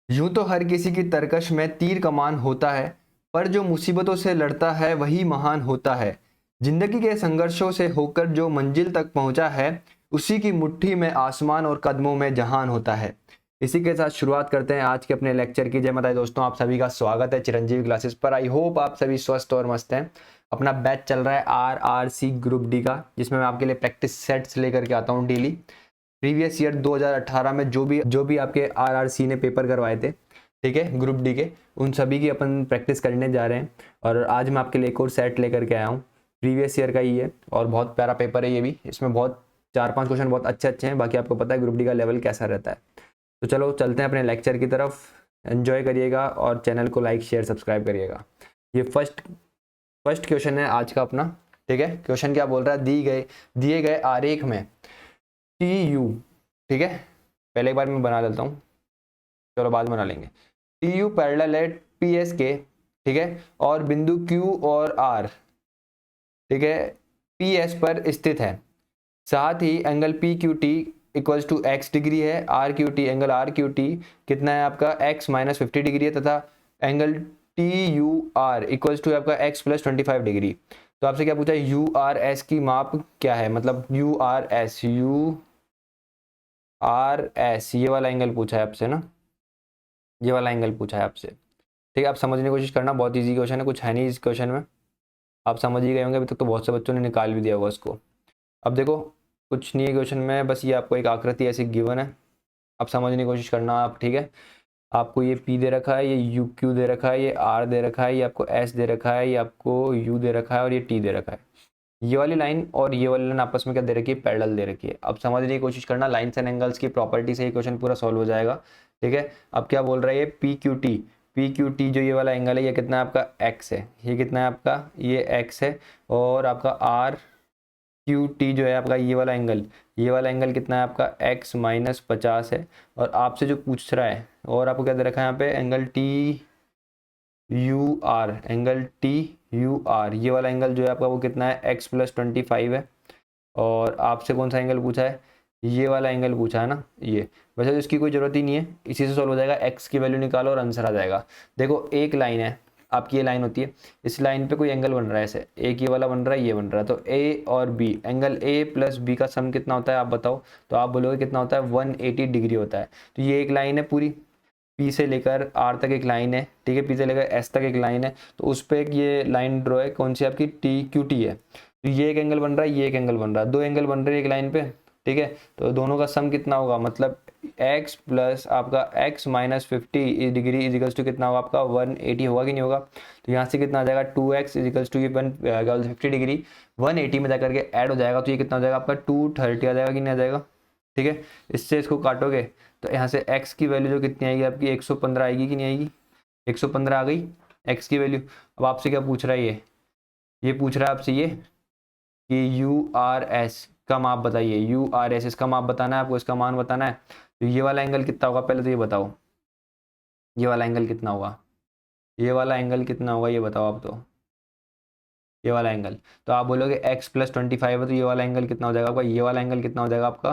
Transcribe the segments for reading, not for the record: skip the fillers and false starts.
यूं तो हर किसी की तरकश में तीर कमान होता है, पर जो मुसीबतों से लड़ता है वही महान होता है। जिंदगी के संघर्षों से होकर जो मंजिल तक पहुंचा है, उसी की मुट्ठी में आसमान और कदमों में जहान होता है। इसी के साथ शुरुआत करते हैं आज के अपने लेक्चर की। जय माता दी दोस्तों, आप सभी का स्वागत है चिरंजीवी क्लासेस पर। आई होप आप सभी स्वस्थ और मस्त हैं। अपना बैच चल रहा है RRC ग्रुप डी का, जिसमें मैं आपके लिए प्रैक्टिस सेट्स लेकर के आता हूँ डेली। प्रीवियस ईयर 2018 में जो भी आपके RRC ने पेपर करवाए थे, ठीक है, ग्रुप डी के, उन सभी की अपन प्रैक्टिस करने जा रहे हैं। और आज मैं आपके लिए एक और सेट लेकर के आया हूँ, प्रीवियस ईयर का ही है और बहुत प्यारा पेपर है ये भी। इसमें बहुत 4-5 क्वेश्चन बहुत अच्छे अच्छे हैं। बाकी आपको पता है ग्रुप डी का लेवल कैसा रहता है। तो चलो चलते हैं अपने लेक्चर की तरफ। एंजॉय करिएगा और चैनल को लाइक शेयर सब्सक्राइब करिएगा। ये फर्स्ट क्वेश्चन है आज का अपना, ठीक है। क्वेश्चन क्या बोल रहा है, दिए गए आरेख में टी यू, ठीक है, पहले एक बार मैं बना लेता हूँ, चलो बाद में बना लेंगे। टी यू पैरेलल है पी एस के, ठीक है, और बिंदु क्यू और आर, ठीक है, पी एस पर स्थित है। साथ ही angle P Q T equals to X degree है, R Q T angle R Q T कितना है आपका एक्स माइनस 50 डिग्री है, तथा angle T U R equals to आपका एक्स प्लस 25 डिग्री। तो आपसे क्या पूछा है, यू आर एस की माप क्या है, मतलब यू आर एस ये वाला एंगल पूछा है आपसे ना, ये वाला एंगल पूछा है आपसे, ठीक है। आप समझने की कोशिश करना, बहुत इजी क्वेश्चन है, कुछ है नहीं इस क्वेश्चन में, आप समझ ही गए होंगे। अभी तक तो बहुत से बच्चों ने निकाल भी दिया होगा उसको। अब देखो, कुछ नहीं है क्वेश्चन में, बस ये आपको एक आकृति ऐसी गिवन है, आप समझने की कोशिश करना आप, ठीक है। आपको ये P दे रखा है, ये यू क्यू दे रखा है, ये R दे रखा है, ये आपको S दे रखा है, ये आपको U दे रखा है और ये T दे रखा है। ये वाली लाइन और ये वाली लाइन आपस में क्या दे रखी है, पैरेलल दे रखी है। अब समझने की कोशिश करना, लाइन्स एंड एंगल्स की प्रॉपर्टी से ये क्वेश्चन पूरा सॉल्व हो जाएगा, ठीक है। अब क्या बोल रहा है ये पी क्यू टी जो ये वाला एंगल है, ये कितना है आपका x है, ये कितना है आपका, ये x है। और आपका आर क्यू टी जो है आपका ये वाला एंगल कितना है आपका x माइनस 50 है। और आपसे जो पूछ रहा है, और आपको क्या दे रखा है यहाँ पे, एंगल टी यू आर, ये वाला एंगल जो है आपका वो कितना है x प्लस 25 है। और आपसे कौन सा एंगल पूछा है, ये वाला एंगल पूछा है ना, ये। वैसे तो इसकी कोई ज़रूरत ही नहीं है, इसी से सॉल्व हो जाएगा। x की वैल्यू निकालो और आंसर आ जाएगा। देखो एक लाइन है आपकी, ये लाइन होती है, इस लाइन पे कोई एंगल बन रहा है ऐसे, एक ये वाला बन रहा है, ये बन रहा है, तो a और b, angle a plus b का सम कितना होता है आप बताओ। तो आप बोलोगे कितना होता है, 180 डिग्री होता है। तो ये एक लाइन है पूरी, P से लेकर R तक एक लाइन है, ठीक है, P से लेकर S तक एक लाइन है। तो उस पर एक ये लाइन ड्रॉ है, कौन सी आपकी, टी क्यू टी है। तो ये एक एंगल बन रहा है, ये एक एंगल बन रहा है, दो एंगल बन रहे हैं एक लाइन पे, ठीक है। तो दोनों का सम कितना होगा, मतलब x प्लस आपका x minus 50 degree equals to कितना होगा आपका 180 होगा कि नहीं होगा। तो यहाँ से कितना आ जाएगा 2x इजिकल्स टू 50 डिग्री 180 में जाकर के ऐड हो जाएगा। तो ये कितना हो जाएगा आपका 230 आ जाएगा कि नहीं आ जाएगा, ठीक है। इससे इसको काटोगे तो यहाँ से x की वैल्यू जो कितनी आएगी आपकी 115 आएगी कि नहीं आएगी, 115 आ गई x की वैल्यू। अब आपसे क्या पूछ रहा है, ये पूछ रहा है आपसे ये कि यू आर एस का माप बताइए, यू आर एस इसका माप बताना है आपको, इसका मान बताना है। तो ये वाला एंगल कितना होगा, पहले तो ये बताओ, ये वाला एंगल कितना होगा, ये वाला एंगल कितना होगा ये बताओ आप। तो ये वाला एंगल, तो आप बोलोगे x प्लस 25 है, तो ये वाला एंगल कितना हो जाएगा आपका, ये वाला एंगल कितना हो जाएगा आपका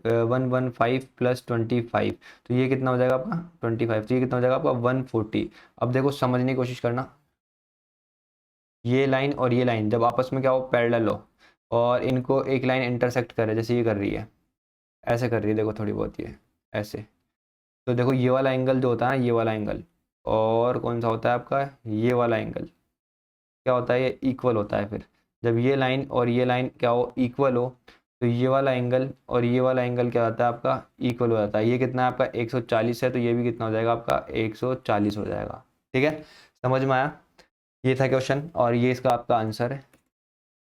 115 प्लस 25, तो ये कितना हो जाएगा आपका 25, तो ये कितना हो जाएगा आपका 140। अब देखो समझने की कोशिश करना, ये लाइन और ये लाइन जब आपस में क्या हो, पैरेलल हो, और इनको एक लाइन इंटरसेक्ट करे, जैसे ये कर रही है, ऐसे कर रही है, देखो थोड़ी बहुत ये ऐसे। तो देखो ये वाला एंगल जो होता है ना, ये वाला एंगल, और कौन सा होता है आपका ये वाला एंगल, क्या होता है, ये इक्वल होता है। फिर जब ये लाइन और ये लाइन क्या हो, इक्वल हो, तो ये वाला एंगल और ये वाला एंगल क्या होता है आपका, इक्वल हो जाता है। ये कितना है आपका 140 है, तो ये भी कितना हो जाएगा आपका 140 हो जाएगा, ठीक है। समझ में आया, ये था क्वेश्चन और ये इसका आपका आंसर है,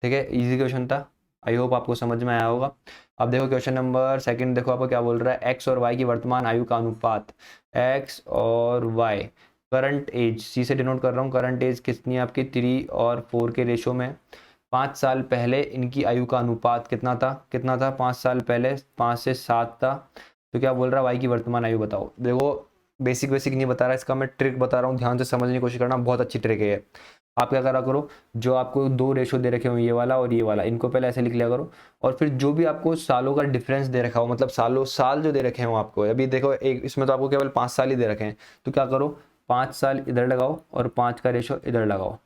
ठीक है। इजी क्वेश्चन था, आई होप आपको समझ में आया होगा। अब देखो क्वेश्चन नंबर सेकंड, देखो आपको क्या बोल रहा है, एक्स और वाई की वर्तमान आयु का अनुपात, एक्स और वाई करंट एज, सी से डिनोट कर रहा हूँ, करंट एज कितनी है आपकी 3 और 4 के रेशो में। 5 साल पहले इनकी आयु का अनुपात कितना था 5 साल पहले 5 से 7 था। तो क्या बोल रहा है, वाई की वर्तमान आयु बताओ। देखो बेसिक बेसिक नहीं बता रहा, इसका मैं ट्रिक बता रहा हूँ, ध्यान से समझने की कोशिश करना, बहुत अच्छी ट्रिक है। आप क्या करा करो, जो आपको दो रेशो दे रखे हो, ये वाला और ये वाला, इनको पहले ऐसे लिख लिया करो, और फिर जो भी आपको सालों का डिफरेंस दे रखा हो, मतलब साल जो दे रखे हो आपको, अभी देखो एक इसमें तो आपको केवल 5 साल ही दे रखे हैं, तो क्या करो 5 साल इधर लगाओ और 5 का रेशो इधर लगाओ।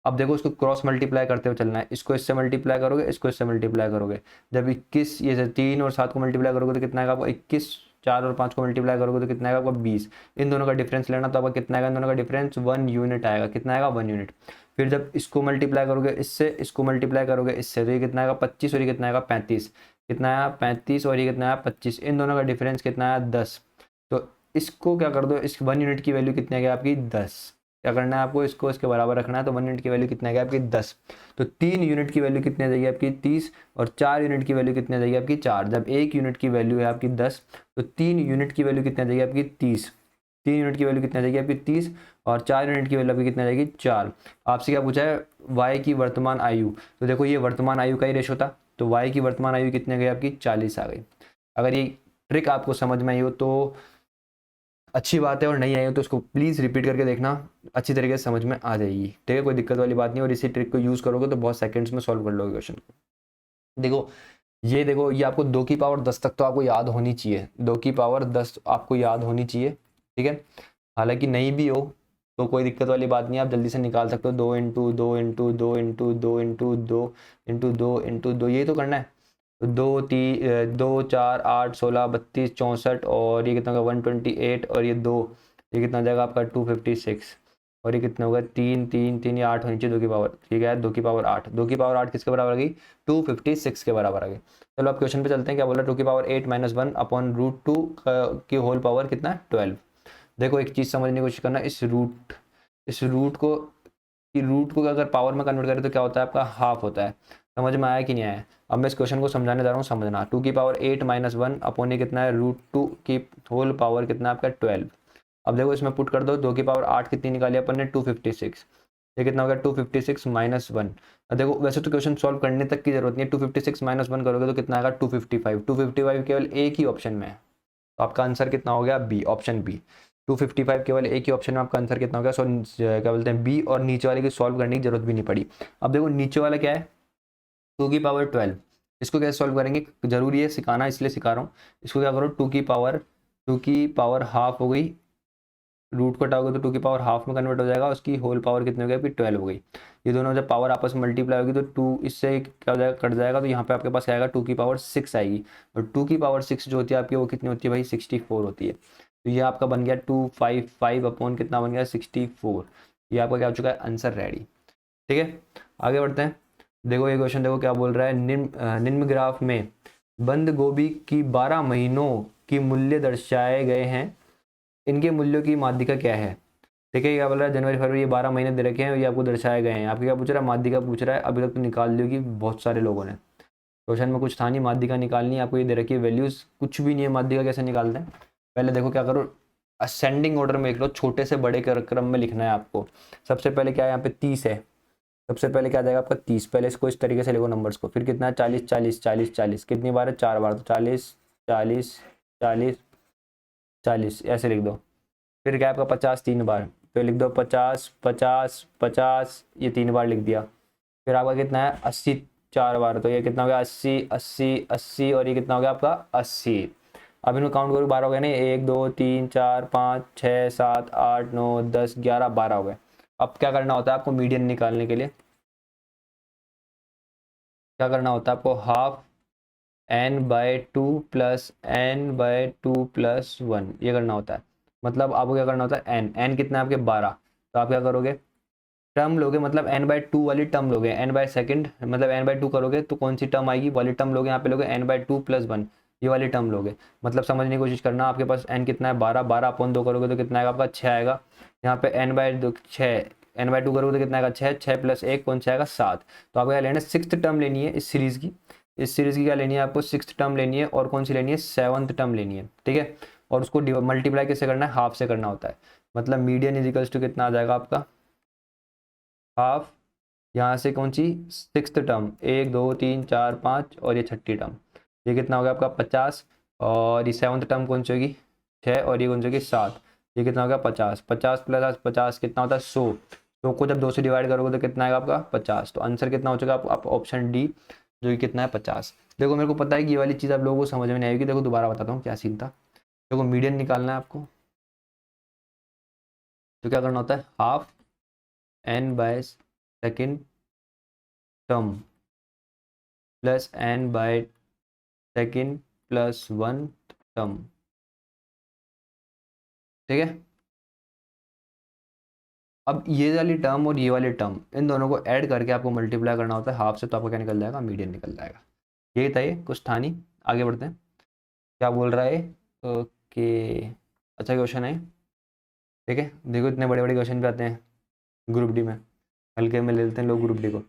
अब देखो इसको क्रॉस मल्टीप्लाई करते हुए चलना है, इसको इससे मल्टीप्लाई करोगे, इसको इससे मल्टीप्लाई करोगे, जब 21 ये 3 और 7 को मल्टीप्लाई करोगे तो कितना आएगा आपको 21, 4 और 5 को मल्टीप्लाई करोगे तो कितना आएगा आपका 20। इन दोनों का डिफरेंस लेना, तो आपका कितना आएगा, इन दोनों का डिफरेंस 1 यूनिट आएगा। कितना आएगा 1 यूनिट। फिर जब इसको मल्टीप्लाई करोगे इससे, इसको मल्टीप्लाई करोगे इससे, तो ये कितना आएगा 25 और ये कितना आएगा 35। कितना आया 35 और ये कितना आया 25। इन दोनों का डिफरेंस कितना आया 10। तो इसको क्या कर दो, इस 1 यूनिट की वैल्यू कितनी आ गई आपकी 10। क्या करना है आपको, इसको इसके बराबर रखना है, तो 1 यूनिट की वैल्यू कितनी आ गई आपकी 10। तो 3 यूनिट की वैल्यू कितनी आ जाएगी आपकी 30, और 4 यूनिट की वैल्यू कितनी आ जाएगी आपकी 4। जब 1 यूनिट की वैल्यू है आपकी 10, तो 3 यूनिट की वैल्यू कितनी आ जाएगी आपकी 30। 3 यूनिट की वैल्यू कितनी आ जाएगी आपकी 30, और 4 यूनिट की वैल्यू आपकी कितनी आ जाएगी 4। आपसे क्या पूछा है, वाई की वर्तमान आयु। तो देखो ये वर्तमान आयु का ही रेशो था, तो वाई की वर्तमान आयु कितनी आ गई आपकी 40 आ गई। अगर ये ट्रिक आपको समझ में आई हो तो अच्छी बात है, और नहीं आई हो तो उसको प्लीज़ रिपीट करके देखना, अच्छी तरीके से समझ में आ जाएगी। ठीक है, कोई दिक्कत वाली बात नहीं, और इसी ट्रिक को यूज़ करोगे तो बहुत सेकंड्स में सॉल्व कर लोगे क्वेश्चन को। देखो ये आपको 2 की पावर 10 तक तो आपको याद होनी चाहिए, 2 की पावर 10 आपको याद होनी चाहिए। ठीक है, हालांकि नहीं भी हो तो कोई दिक्कत वाली बात नहीं, आप जल्दी से निकाल सकते हो। 2 into 2 into 2 into 2 into 2 into 2 into 2, यही तो करना है। तो 2 4 8 16 32 64, और ये कितना होगा 128, और ये 2, ये कितना हो जाएगा आपका 256, और ये कितना होगा 3 3 3, ये 8 होनी चाहिए 2 की पावर। ठीक है, 2 की पावर 8, 2 की पावर 8 किसके बराबर आ गई 256 के बराबर आ गई। चलो आप क्वेश्चन पे चलते हैं, क्या बोला 2 की पावर 8 माइनस 1 अपॉन रूट 2 की होल पावर कितना है 12। देखो एक चीज़ समझने की कोशिश करना, इस रूट को अगर पावर में कन्वर्ट करें तो क्या होता है आपका हाफ होता है। समझ में आया कि नहीं आया। अब मैं इस क्वेश्चन को समझाने जा रहा हूँ, समझना। 2 की पावर 8 माइनस 1 अपॉन ये कितना है रूट 2 की होल पावर कितना है आपका 12। अब देखो इसमें पुट कर दो, 2 की पावर 8 कितनी निकाली अपन ने 256, ये कितना हो गया 256 माइनस 1। अब देखो वैसे तो क्वेश्चन सॉल्व करने तक की जरूरत नहीं है, 256 माइनस 1 करोगे तो कितना आएगा 255। 255 केवल एक ही ऑप्शन में है, तो आपका आंसर कितना हो गया बी, ऑप्शन बी। 255 केवल एक ही ऑप्शन में, आपका आंसर कितना हो गया, सो क्या बोलते हैं बी, और नीचे वाले की सॉल्व करने की जरूरत भी नहीं पड़ी। अब देखो नीचे वाला क्या है 2 की पावर 12, इसको कैसे सॉल्व करेंगे, जरूरी है सिखाना इसलिए सिखा रहा हूँ। इसको क्या करो 2 की पावर हाफ हो गई, रूट को हटाओगे तो 2 की पावर हाफ में कन्वर्ट हो जाएगा, उसकी होल पावर कितनी हो गई फिर 12 हो गई। ये दोनों जब पावर आपस में मल्टीप्लाई होगी तो 2 इससे क्या हो जाएगा कट जाएगा, तो यहाँ पे आपके पास आएगा 2 की पावर 6 आएगी, और 2 की पावर 6 जो होती है आपकी वो कितनी होती है भाई 64 होती है। तो ये आपका बन गया 255 अपॉन कितना बन गया 64। ये आपका क्या हो चुका है आंसर रेडी। ठीक है, आगे बढ़ते हैं। देखो ये क्वेश्चन देखो क्या बोल रहा है, निम्न ग्राफ में बंद गोभी की 12 महीनों की मूल्य दर्शाए गए हैं, इनके मूल्यों की माध्यिका क्या है। ठीक है, क्या बोल रहा है जनवरी फरवरी ये 12 महीने दे रखे हैं, ये आपको दर्शाए गए हैं। आपके क्या पूछ रहा है माध्यिका पूछ रहा है, अभी तक तो निकाल दी होगी बहुत सारे लोगों ने, क्वेश्चन में कुछ था नहीं, माध्यिका निकालनी है आपको, ये दे रखी है वैल्यूज, कुछ भी नहीं है, माध्यिका कैसे निकालते हैं। पहले देखो क्या करो, असेंडिंग ऑर्डर में लिख लो, छोटे से बड़े क्रम में लिखना है आपको। सबसे पहले क्या है यहाँ पे 30 है, सबसे पहले क्या आ जाएगा आपका 30, पहले इसको इस तरीके से लिखो नंबर्स को। फिर कितना है 40 40 40 40, कितनी बार है 4 बार, तो 40 40 40 40 ऐसे लिख दो। फिर क्या है आपका 50 3 बार, तो लिख दो 50 50 50, ये 3 बार लिख दिया। फिर आपका कितना है 80 4 बार, तो ये कितना हो गया 80 80 80, और ये कितना हो गया आपका 80। अब इनको काउंट करो 12 हो गए नहीं, 1 2 3 4 5 6 7 8 9 10 11 12 हो गए। अब क्या करना होता है आपको मीडियन निकालने के लिए, क्या करना होता है आपको half n/2 plus n/2 plus 1, ये करना होता है। मतलब आपको क्या करना होता है n कितना है आपके 12, तो आप क्या करोगे टर्म लोगे, मतलब n/2 वाली टर्म लोगे, n/2 मतलब n/2 करोगे तो कौन सी टर्म आएगी वाली टर्म लोगे, यहाँ पे लोगे n/2 प्लस 1, ये वाली टर्म लोगे। मतलब समझने की कोशिश करना, आपके पास n कितना है 12, 12 अपॉन 2 करोगे तो कितना आएगा आपका 6 आएगा। यहाँ पे n/2 करोगे तो कितना आएगा 6, 6 प्लस 1 कौन सा आएगा 7। तो आपको क्या लेना है 6th टर्म लेनी है इस सीरीज की, इस सीरीज की क्या लेनी है आपको 6th टर्म लेनी है, और कौन सी लेनी है 7th टर्म लेनी है। ठीक है, और उसको मल्टीप्लाई कैसे करना है हाफ से करना होता है, मतलब मीडियन इजिकल्स टू कितना आ जाएगा आपका हाफ, यहाँ से कौन सी 6th टर्म 1 2 3 4 5, और ये 6ठी टर्म, ये कितना हो गया आपका 50, और ये 7th टर्म कौन सी होगी 6, और ये कौन सी होगी 7। ये कितना होगा 50, 50 प्लस 50 कितना होता है 100, 100 को जब 2 से डिवाइड करोगे तो कितना आएगा आपका 50। तो आंसर कितना हो चुका आप ऑप्शन डी जो कि कितना है 50। देखो मेरे को पता है कि ये वाली चीज़ आप लोगों को समझ में नहीं आएगी, देखो दोबारा बताता हूँ क्या सीन था। देखो मीडियन निकालना है आपको, तो क्या करना होता है half n by second term plus n by second plus 1 term, ठीक है। अब ये वाली टर्म और ये वाली टर्म इन दोनों को ऐड करके आपको मल्टीप्लाई करना होता है हाफ से, तो आपको क्या निकल जाएगा मीडियन निकल जाएगा। यही था, ये कुछ था नहीं। आगे बढ़ते हैं, क्या बोल रहा है। ओके, अच्छा क्वेश्चन है, ठीक है। देखो इतने बड़े बड़े क्वेश्चन भी आते हैं ग्रुप डी में, हल्के में ले लेते हैं लोग ग्रुप डी को।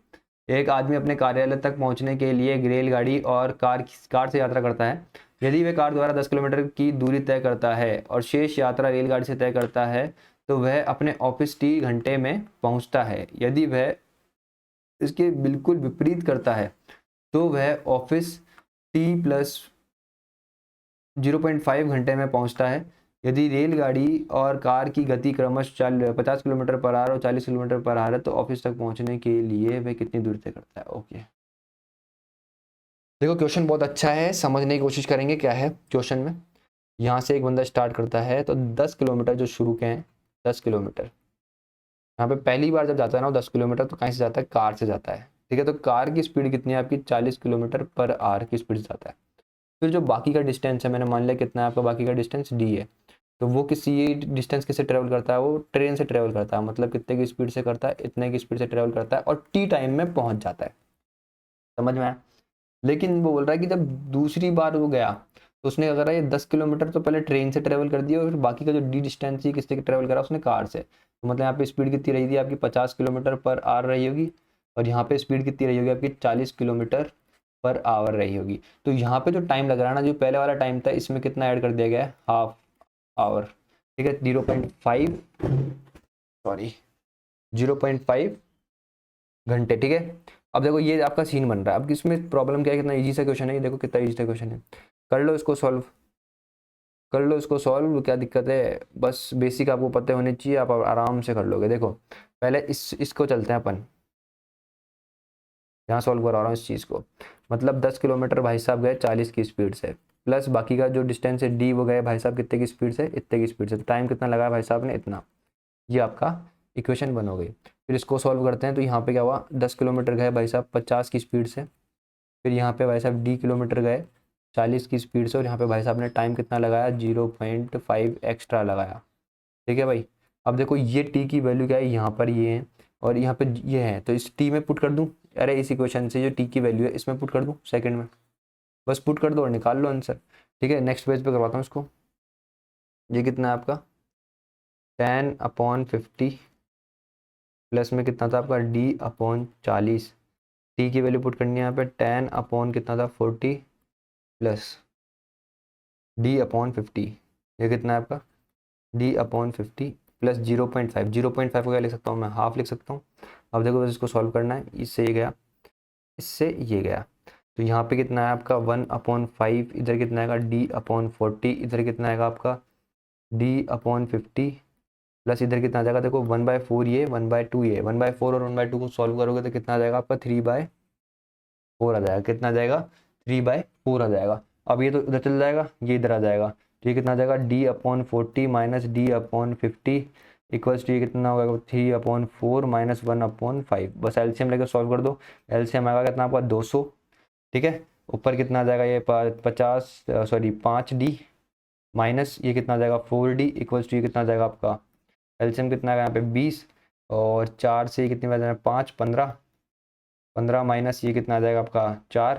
एक आदमी अपने कार्यालय तक पहुंचने के लिए रेलगाड़ी और कार से यात्रा करता है। यदि वह कार द्वारा 10 किलोमीटर की दूरी तय करता है और शेष यात्रा रेलगाड़ी से तय करता है तो वह अपने ऑफिस टी घंटे में पहुंचता है। यदि वह इसके बिल्कुल विपरीत करता है तो वह ऑफिस टी प्लस 0.5 घंटे में पहुंचता है। यदि रेलगाड़ी और कार की गति क्रमशः 50 किलोमीटर पर आवर और 40 किलोमीटर पर आवर है तो ऑफिस तक पहुंचने के लिए वह कितनी दूर तय करता है। ओके, देखो क्वेश्चन बहुत अच्छा है, समझने की कोशिश करेंगे क्या है क्वेश्चन में। यहाँ से एक बंदा स्टार्ट करता है तो 10 किलोमीटर जो शुरू के हैं 10 किलोमीटर, यहाँ पे पहली बार जब जाता है ना 10 किलोमीटर तो कहीं से जाता है कार से जाता है, ठीक है। तो कार की स्पीड कितनी है आपकी 40 किलोमीटर पर आवर की स्पीड से जाता है। फिर जो बाकी का डिस्टेंस है मैंने मान लिया कितना है आपका बाकी का डिस्टेंस डी है, तो वो किसी डिस्टेंस किससे ट्रेवल करता है, वो ट्रेन से ट्रेवल करता है, मतलब कितने की स्पीड से करता है इतने की स्पीड से ट्रेवल करता है और टी टाइम में पहुंच जाता है। समझ में आया। लेकिन वो बोल रहा है कि जब दूसरी बार वो गया तो उसने अगर ये 10 किलोमीटर तो पहले ट्रेन से ट्रेवल कर दिया और फिर बाकी का जो डी डिस्टेंस ही किससे ट्रेवल करा उसने कार से। तो मतलब यहाँ पे स्पीड कितनी रही थी आपकी 50 किलोमीटर पर आवर रही होगी और यहाँ पे स्पीड कितनी रही होगी आपकी 40 किलोमीटर पर आवर रही होगी। तो यहाँ पे जो टाइम लग रहा है ना, जो पहले वाला टाइम था इसमें कितना ऐड कर दिया गया है हाफ आवर, ठीक है। 0.5 सॉरी 0.5 घंटे, ठीक है। अब देखो ये आपका सीन बन रहा है। अब इसमें प्रॉब्लम क्या है, कितना इजी सा क्वेश्चन है ये, देखो कितना इजी सा क्वेश्चन है। कर लो इसको सॉल्व, कर लो इसको सॉल्व, क्या दिक्कत है, बस बेसिक आपको पता होने चाहिए, आप आराम से कर लोगे। देखो पहले इसको चलते हैं अपन, यहाँ सॉल्व करा रहा हूँ इस चीज़ को। मतलब 10 किलोमीटर भाई साहब गए 40 की स्पीड से, प्लस बाकी का जो डिस्टेंस है डी वो गए भाई साहब कितने की स्पीड से, इतने की स्पीड से। तो टाइम कितना लगाया भाई साहब ने, इतना। ये आपका इक्वेशन बन हो गई। फिर इसको सॉल्व करते हैं तो यहाँ पे क्या हुआ, 10 किलोमीटर गए भाई साहब 50 की स्पीड से, फिर यहाँ पे भाई साहब डी किलोमीटर गए 40 की स्पीड से और यहाँ पे भाई साहब ने टाइम कितना लगाया 0.5 एक्स्ट्रा लगाया, ठीक है भाई। अब देखो ये टी की वैल्यू क्या है, यहाँ पर ये है और यहाँ पे ये है, तो इस टी में पुट कर दूँ, अरे इस इक्वेशन से जो टी की वैल्यू है इसमें पुट कर दूँ सेकंड में, बस पुट कर दो और निकाल लो आंसर, ठीक है। नेक्स्ट पेज पे करवाता हूँ इसको। ये कितना है आपका 10/50 प्लस में कितना था आपका d/40, टी की वैल्यू पुट करनी है यहाँ पे 10 कितना था 40 प्लस d/50, ये कितना है आपका d/50 प्लस 0.5, 0.5 को क्या लिख सकता हूँ मैं, हाफ लिख सकता हूँ। अब देखो बस इसको सॉल्व करना है, इससे ये गया इससे ये गया, तो यहाँ पे कितना है आपका 1/5, इधर कितना आएगा d/40, इधर कितना आएगा आपका d/50 प्लस इधर कितना आ जाएगा, देखो 1/4 ये 1/2 ये 1/4 और 1/2 को सॉल्व करोगे तो कितना आ जाएगा आपका 3/4 आ जाएगा। कितना आ जाएगा 3/4 आ जाएगा। अब ये तो इधर चल जाएगा, ये इधर आ जाएगा, तो ये कितना आ जाएगा d/40 minus d/50 equals to ये कितना होगा 3/4 माइनस 1/5। बस एलसीएम लेकर सॉल्व कर दो, एलसीएम आएगा कितना आपका 200, ठीक है। ऊपर कितना आ जाएगा ये 5d माइनस ये कितना आ जाएगा 4d इक्वल्स टू ये कितना आ जाएगा आपका एलसीएम कितना है यहाँ पे 20 और 4 से कितनी बार 5 15 15 माइनस ये कितना आ जाएगा आपका 4,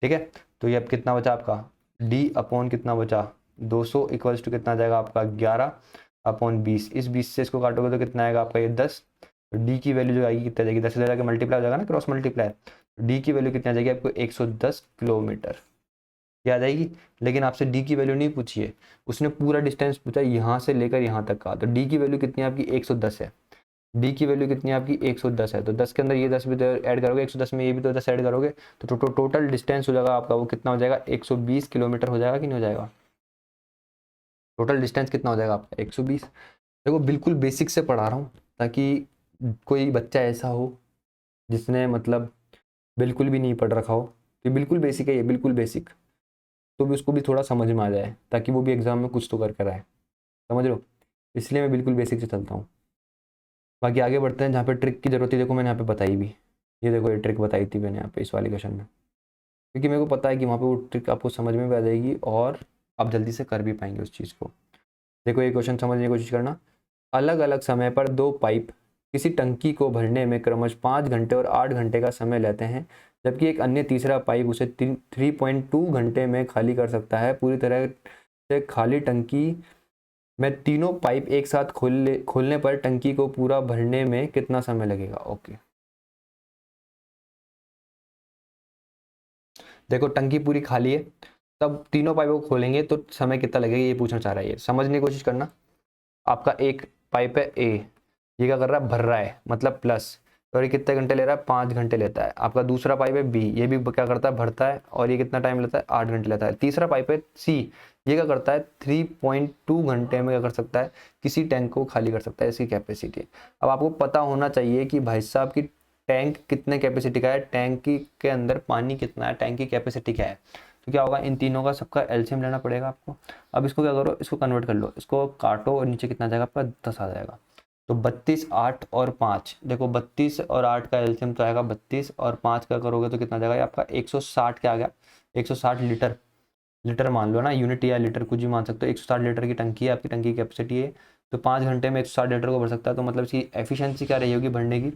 ठीक है। तो ये अब कितना बचा आपका d/ कितना बचा 200 इक्वल्स टू कितना आ जाएगा आपका 11/20। इस 20 से इसको काटोगे तो कितना आएगा आपका ये 10। तो डी की वैल्यू जो आएगी कितना जाएगी 10 से जाकर मल्टीप्लाई हो जाएगा ना, क्रॉस मल्टीप्लाई। डी की वैल्यू कितना जाएगी आपको 110 किलोमीटर याद आएगी। लेकिन आपसे डी की वैल्यू नहीं पूछी है, उसने पूरा डिस्टेंस पूछा यहाँ से लेकर यहाँ तक का। तो डी की वैल्यू कितनी है आपकी 110 है, डी की वैल्यू कितनी है आपकी 110 है। तो 10 के अंदर ये 10 भी तो ऐड करोगे, 110 में ये भी तो 10 ऐड करोगे तो टोटल डिस्टेंस हो जाएगा आपका वो कितना हो जाएगा 120 किलोमीटर हो जाएगा कि नहीं हो जाएगा। टोटल डिस्टेंस कितना हो जाएगा आपका 120। देखो बिल्कुल बेसिक से पढ़ा रहा हूँ ताकि कोई बच्चा ऐसा हो जिसने मतलब बिल्कुल भी नहीं पढ़ रखा हो, तो बिल्कुल बेसिक है ये, बिल्कुल बेसिक, तो भी उसको भी थोड़ा समझ में आ जाए ताकि वो भी एग्जाम में कुछ तो कर कर आए, समझ लो। इसलिए मैं बिल्कुल बेसिक से चलता हूँ। बाकी आगे बढ़ते हैं, जहाँ पे ट्रिक की जरूरत है देखो मैंने यहाँ पे बताई भी, ये देखो ये ट्रिक बताई थी मैंने यहाँ पे इस वाले क्वेश्चन में, क्योंकि मेरे को पता है कि वहाँ पे वो ट्रिक आपको समझ में भी आ जाएगी और आप जल्दी से कर भी पाएंगे उस चीज़ को। देखो ये क्वेश्चन समझने की कोशिश करना। अलग अलग समय पर दो पाइप किसी टंकी को भरने में क्रमश 5 घंटे और 8 घंटे का समय लेते हैं, जबकि एक अन्य तीसरा पाइप उसे 3.2 घंटे में खाली कर सकता है। पूरी तरह से खाली टंकी में तीनों पाइप एक साथ खोलने पर टंकी को पूरा भरने में कितना समय लगेगा। ओके, देखो टंकी पूरी खाली है, तब तीनों पाइपों को खोलेंगे तो समय कितना लगेगा ये पूछना चाह रहा है। ये समझने की कोशिश करना। आपका एक पाइप है ए, ये क्या कर रहा है, भर रहा है मतलब प्लस, और ये कितने घंटे ले रहा है, 5 घंटे लेता है। आपका दूसरा पाइप है बी, ये भी क्या करता है, भरता है, और ये कितना टाइम लेता है, 8 घंटे लेता है। तीसरा पाइप है सी, ये क्या करता है, 3.2 घंटे में क्या कर सकता है, किसी टैंक को खाली कर सकता है, इसकी कैपेसिटी। अब आपको पता होना चाहिए कि भाई साहब की टैंक कितने कैपेसिटी का है, टैंक के अंदर पानी कितना है, टैंक की कैपेसिटी क्या है। तो क्या होगा, इन तीनों का सबका एलसीएम लेना पड़ेगा आपको। अब इसको क्या करो, इसको कन्वर्ट कर लो, इसको काटो और नीचे कितना आ जाएगा आपका, 10 आ जाएगा। तो 32, 8 और 5, देखो 32 और 8 का एलसीएम तो आएगा 32, और 5 का करोगे तो कितना आ जाएगा, ये आपका 160 क्या आ गया, 160 लीटर। लीटर मान लो ना, यूनिट या लीटर कुछ भी मान सकते हो। 160 लीटर की टंकी है आपकी, टंकी की कैपेसिटी है, तो 5 घंटे में 160 लीटर को भर सकता है। तो मतलब इसकी एफिशिएंसी क्या रही होगी भरने की,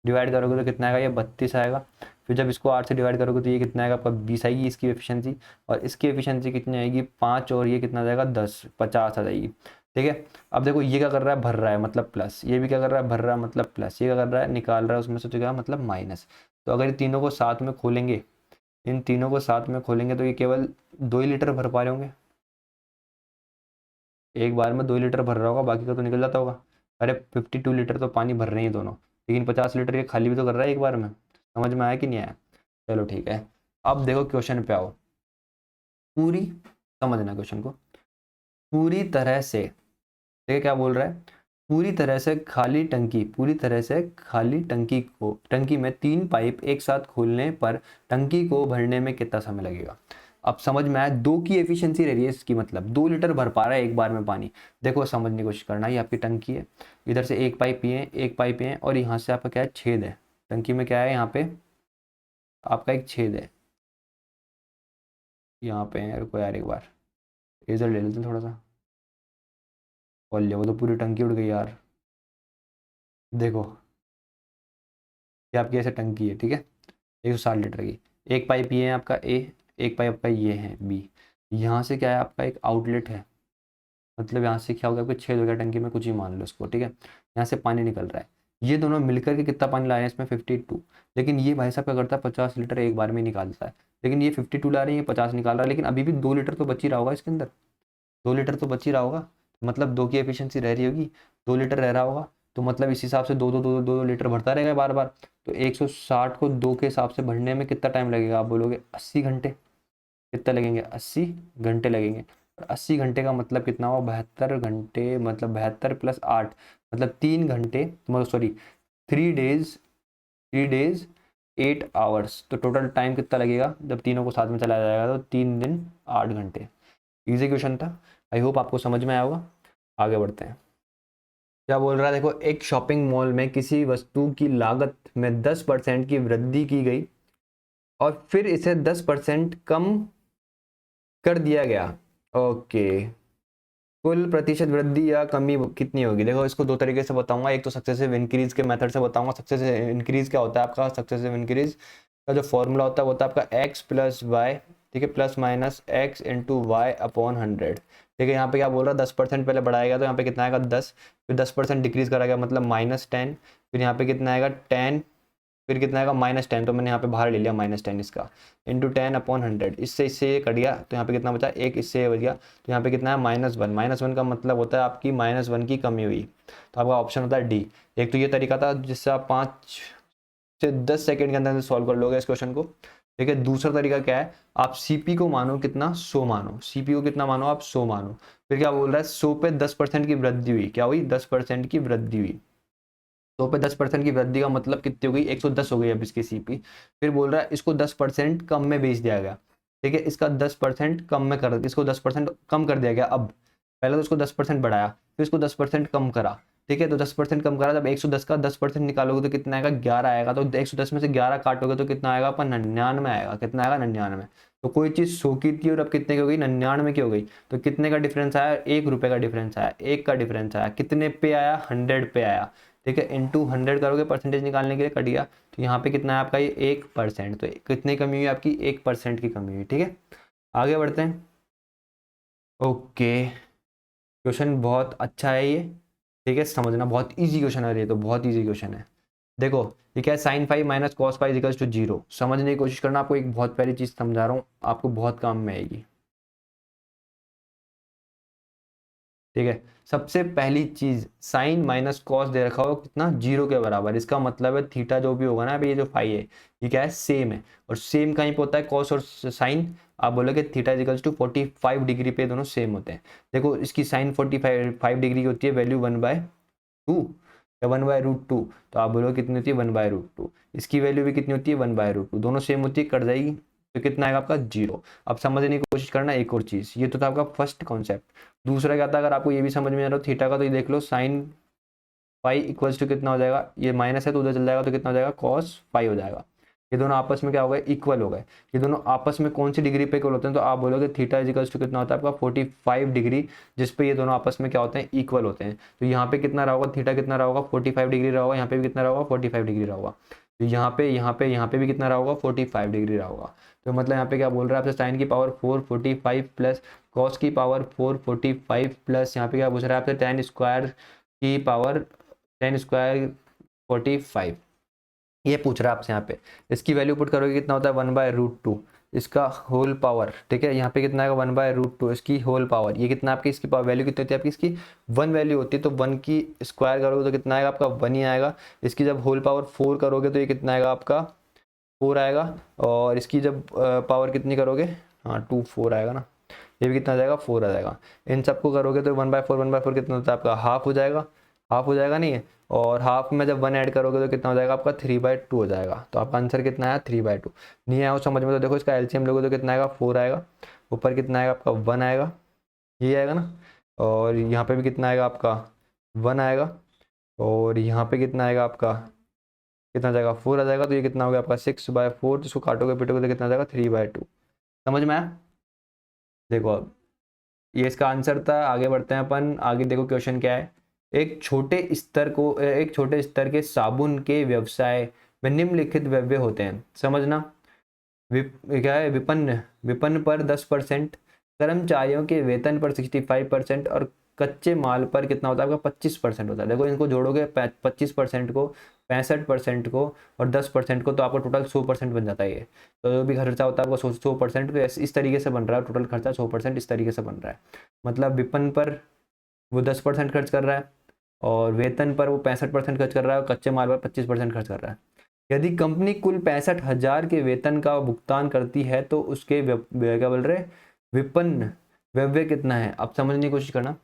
डिवाइड करोगे तो कितना आएगा, ये 32 आएगा। फिर जब इसको 8 से डिवाइड करोगे तो ये कितना आएगा आपका, 20 आएगी इसकी एफिशिएंसी। और इसकी एफिशिएंसी कितनी आएगी, 5, और ये कितना आ जाएगा, 10, 50 आ जाएगी। ठीक है। अब देखो ये क्या कर रहा है, भर रहा है मतलब प्लस, ये भी क्या कर रहा है, भर रहा है मतलब प्लस, ये क्या कर रहा है, निकाल रहा है उसमें से, तो क्या मतलब माइनस। तो अगर ये तीनों को साथ में खोलेंगे, इन तीनों को साथ में खोलेंगे तो ये केवल 2 ही लीटर भर पा रहे होंगे, एक बार में 2 लीटर भर रहा होगा, बाकी का तो निकल जाता होगा। अरे 52 लीटर तो पानी भर रहे हैं दोनों, लेकिन 50 लीटर ये खाली भी तो कर रहा है एक बार में। समझ में आया कि नहीं आया। चलो ठीक है। अब देखो क्वेश्चन पे आओ, पूरी समझना क्वेश्चन को, पूरी तरह से, देखिए क्या बोल रहा है, पूरी तरह से खाली टंकी, पूरी तरह से खाली टंकी को, टंकी में 3 पाइप एक साथ खोलने पर टंकी को भरने में कितना समय लगेगा। अब समझ में आया, 2 की एफिशिएंसी रह रही है इसकी, मतलब 2 लीटर भर पा रहा है एक बार में पानी। देखो समझने की कोशिश करना, ये आपकी टंकी है, इधर से एक पाइप ये है, एक पाइप ये है, और यहाँ से आपका क्या है, छेद है। टंकी में क्या है, यहाँ पे आपका एक छेद है, यहाँ पे है। रुको यार एक बार इधर ले लेते हैं थोड़ा सा, और ले, वो तो पूरी टंकी उड़ गई यार। देखो ये आपकी ऐसे टंकी है, ठीक है, 160 लीटर की। एक पाइप ये है आपका ए, एक पाइप आपका ये है बी। यहाँ से क्या है आपका एक आउटलेट है, मतलब यहाँ से क्या हो गया, आपको छेद हो गया टंकी में, कुछ ही मान लो इसको, ठीक है। यहाँ से पानी निकल रहा है, ये दोनों मिलकर के कितना पानी ला रहे हैं इसमें, 52। लेकिन ये भाई साहब क्या करता है, 50 लीटर एक बार में निकालता है। लेकिन ये 52 ला रही है, 50 निकाल रहा है, लेकिन अभी भी 2 लीटर तो बच ही रहा होगा इसके अंदर, 2 लीटर तो बच ही रहा होगा। मतलब 2 की एफिशिएंसी रह रही होगी, 2 लीटर रह रहा होगा। तो मतलब इस हिसाब से 2 लीटर भरता रहेगा बार बार। तो 160 को 2 के हिसाब से भरने में कितना टाइम लगेगा, आप बोलोगे 80 घंटे। कितना लगेंगे, 80 घंटे लगेंगे। और 80 घंटे का मतलब कितना हुआ, 72 घंटे, मतलब 72 प्लस 8, मतलब 3 घंटे, मतलब सॉरी 3 डेज, 3 डेज 8 आवर्स। तो टोटल टाइम कितना लगेगा जब तीनों को साथ में चलाया जाएगा, तो 3 दिन 8 घंटे। इजी क्वेश्चन था, आई होप आपको समझ में आया होगा। आगे बढ़ते हैं। क्या बोल रहा है, देखो एक शॉपिंग मॉल में किसी वस्तु की लागत में 10% की वृद्धि की गई और फिर इसे 10% कम कर दिया गया। ओके, कुल प्रतिशत वृद्धि या कमी कितनी होगी। देखो इसको 2 तरीके से बताऊंगा, एक तो सक्सेसिव इंक्रीज के मेथड से बताऊंगा। सक्सेसिव इंक्रीज क्या होता है आपका, सक्सेसिव इंक्रीज का जो फॉर्मूला होता है वो होता है आपका एक्स प्लस वाई, ठीक है, plus minus X into Y upon 100। ठीक है, यहाँ पे क्या बोल रहा है, 10% पहले बढ़ाएगा तो यहाँ पे कितना आएगा 10, फिर 10% डिक्रीज कराएगा मतलब -10, फिर यहाँ पे कितना आएगा 10, फिर कितना आएगा -10, तो मैंने यहाँ पे बाहर ले लिया -10 इसका, इंटू 10/100। इससे ये कट गया तो यहाँ पे कितना बचा, एक इससे ये बच गया, तो यहाँ पे कितना है -1। -1 का मतलब होता है आपकी -1 की कमी हुई, तो आपका ऑप्शन होता है डी। एक तो ये तरीका था जिससे आप 5 से 10 सेकंड के अंदर सॉल्व कर लोगे इस क्वेश्चन को। ठीक है, दूसरा तरीका क्या है, आप सीपी को मानो कितना, 100 मानो, सीपी को कितना मानो आप, 100 मानो। फिर क्या बोल रहा है 100 पे 10% की वृद्धि हुई, क्या हुई 10% की वृद्धि हुई। 100 पे 10% की वृद्धि का मतलब कितनी हो गई 110 हो गई अब इसकी सीपी। फिर बोल रहा है इसको 10% कम में बेच दिया गया, ठीक है, इसका 10% कम में कर, इसको 10% कम कर दिया गया। अब पहले तो इसको 10% बढ़ाया, फिर इसको 10% कम करा, ठीक है, तो 10% कम करा, जब 110 का 10% निकालोगे तो कितना आएगा 11 आएगा, तो 110 में से 11 काटोगे तो कितना आएगा अपन 99 आएगा, कितना आएगा 99। तो कोई चीज 100 की थी और अब कितने की हो गई 99 की हो गई, तो कितने का डिफरेंस आया 1 रुपए का डिफरेंस आया, 1 का डिफरेंस आया, कितने पे आया 100 पे आया, ठीक है, इंटू 100 करोगे परसेंटेज निकालने के लिए, कट गया, तो यहाँ पे कितना है आपका ये 1%, तो कितनी कमी हुई आपकी 1% की कमी हुई, ठीक है। आगे बढ़ते हैं। ओके, क्वेश्चन बहुत अच्छा है ये, ठीक है, समझना बहुत इजी क्वेश्चन है ये, तो बहुत इजी क्वेश्चन है। देखो ये क्या है sine five minus cos five equals to 0, समझने की कोशिश करना, आपको एक बहुत प्यारी चीज समझा रहा हूँ, आपको बहुत काम में आएगी, ठीक है। सबसे पहली चीज साइन माइनस कॉस दे रखा हो कितना 0 के बराबर, इसका मतलब है थीटा जो भी होगा ना, अभी ये जो फाई है ये क्या है सेम है, और सेम कहीं पे होता है कॉस और साइन, आप बोलोगे थीटा इजिकल्स टू 45 डिग्री पे दोनों सेम होते हैं। देखो इसकी साइन 45 डिग्री की होती है वैल्यू 1/2 या 1/√2, तो आप बोलोगे कितनी होती है 1/√2, इसकी वैल्यू भी कितनी होती है 1/√2, दोनों सेम होती है, कट जाएगी, तो कितना आएगा आपका 0। अब समझने की कोशिश करना एक और चीज, ये तो था आपका फर्स्ट कॉन्सेप्ट। दूसरा क्या था, अगर आपको ये भी समझ में आ रहा हो थीटा का, तो ये देख लो साइन फाई इक्वल्स टू कितना हो जाएगा, ये माइनस है तो उधर चल जाएगा, तो कितना हो जाएगा कॉस फाई हो जाएगा। ये दोनों आपस में क्या हो गए इक्वल हो गए। ये दोनों आपस में कौन सी डिग्री पे इक्वल होते हैं, तो आप बोलोगे थीटा इजिकल्स टू कितना होता है आपका 45 डिग्री, जिस पे ये दोनों आपस में क्या होते हैं इक्वल होते हैं। तो यहाँ पे कितना रहा होगा थीटा कितना रहा होगा 45 डिग्री रहा होगा, यहाँ पे भी कितना रहा होगा 45 डिग्री रहा होगा, तो यहाँ पे भी कितना रहा होगा 45 डिग्री रहा होगा। तो मतलब यहाँ पे क्या बोल रहा है आपसे साइन की पावर 445 प्लस कॉस की पावर 445 प्लस यहाँ पे क्या पूछ रहा है आपसे टेन स्क्वायर की पावर 10 स्क्वायर 45, ये पूछ रहा है आपसे यहाँ पे। इसकी वैल्यू पुट करोगे कितना होता है 1/√2, इसका होल पावर, ठीक है, यहाँ पे कितना आएगा 1/√2 इसकी होल पावर, ये कितना आपकी इसकी पावर वैल्यू कितनी होती है आपकी, इसकी 1 वैल्यू होती है, तो 1 की स्क्वायर करोगे तो कितना आएगा आपका 1 ही आएगा। इसकी जब होल पावर 4 करोगे तो ये कितना आएगा आपका 4 आएगा, और इसकी जब पावर कितनी करोगे, हाँ 2 4 आएगा ना, ये भी कितना आ जाएगा 4 आ जाएगा। इन सबको करोगे तो 1/4 कितना होता है आपका हाफ हो जाएगा, हाफ हो जाएगा नहीं है, और हाफ में जब 1 ऐड करोगे तो कितना हो जाएगा आपका 3/2 हो जाएगा। तो आपका आंसर कितना आया 3/2। नहीं आया हो समझ में तो देखो इसका एलसीएम लोगे तो कितना आएगा 4 आएगा, ऊपर कितना आएगा आपका 1 आएगा, ये आएगा ना, और यहाँ पे भी कितना आएगा आपका 1 आएगा, और यहाँ पे कितना आएगा आपका कितना जाएगा 4 आ जाएगा, तो ये कितना हो गया आपका 6/4, जिसको काटोगे पिटोगे तो कितना जाएगा 3/2। समझ में आया। देखो अब ये इसका आंसर था। आगे बढ़ते हैं अपन, आगे देखो क्वेश्चन क्या है। एक छोटे स्तर के साबुन के व्यवसाय में निम्नलिखित व्यव्य होते हैं, समझना। क्या है विपन्न विपन्न पर 10%, कर्मचारियों के वेतन पर 65% और कच्चे माल पर कितना होता है आपका 25% होता है। देखो इनको जोड़ोगे 25% को 65% को और 10% को, तो आपका टोटल 100% बन जाता है ये। तो जो भी खर्चा होता है आपका 100%, तो इस तरीके से बन रहा है टोटल खर्चा 100% इस तरीके से बन रहा है। मतलब विपन्न पर वो 10% खर्च कर रहा है, और वेतन पर वो 65% खर्च कर रहा है, और कच्चे माल पर 25% खर्च कर रहा है। यदि कंपनी कुल 65,000 के वेतन का भुगतान करती है तो उसके क्या बोल रहे विपन्न व्यव्य कितना है। अब समझने की कोशिश करना,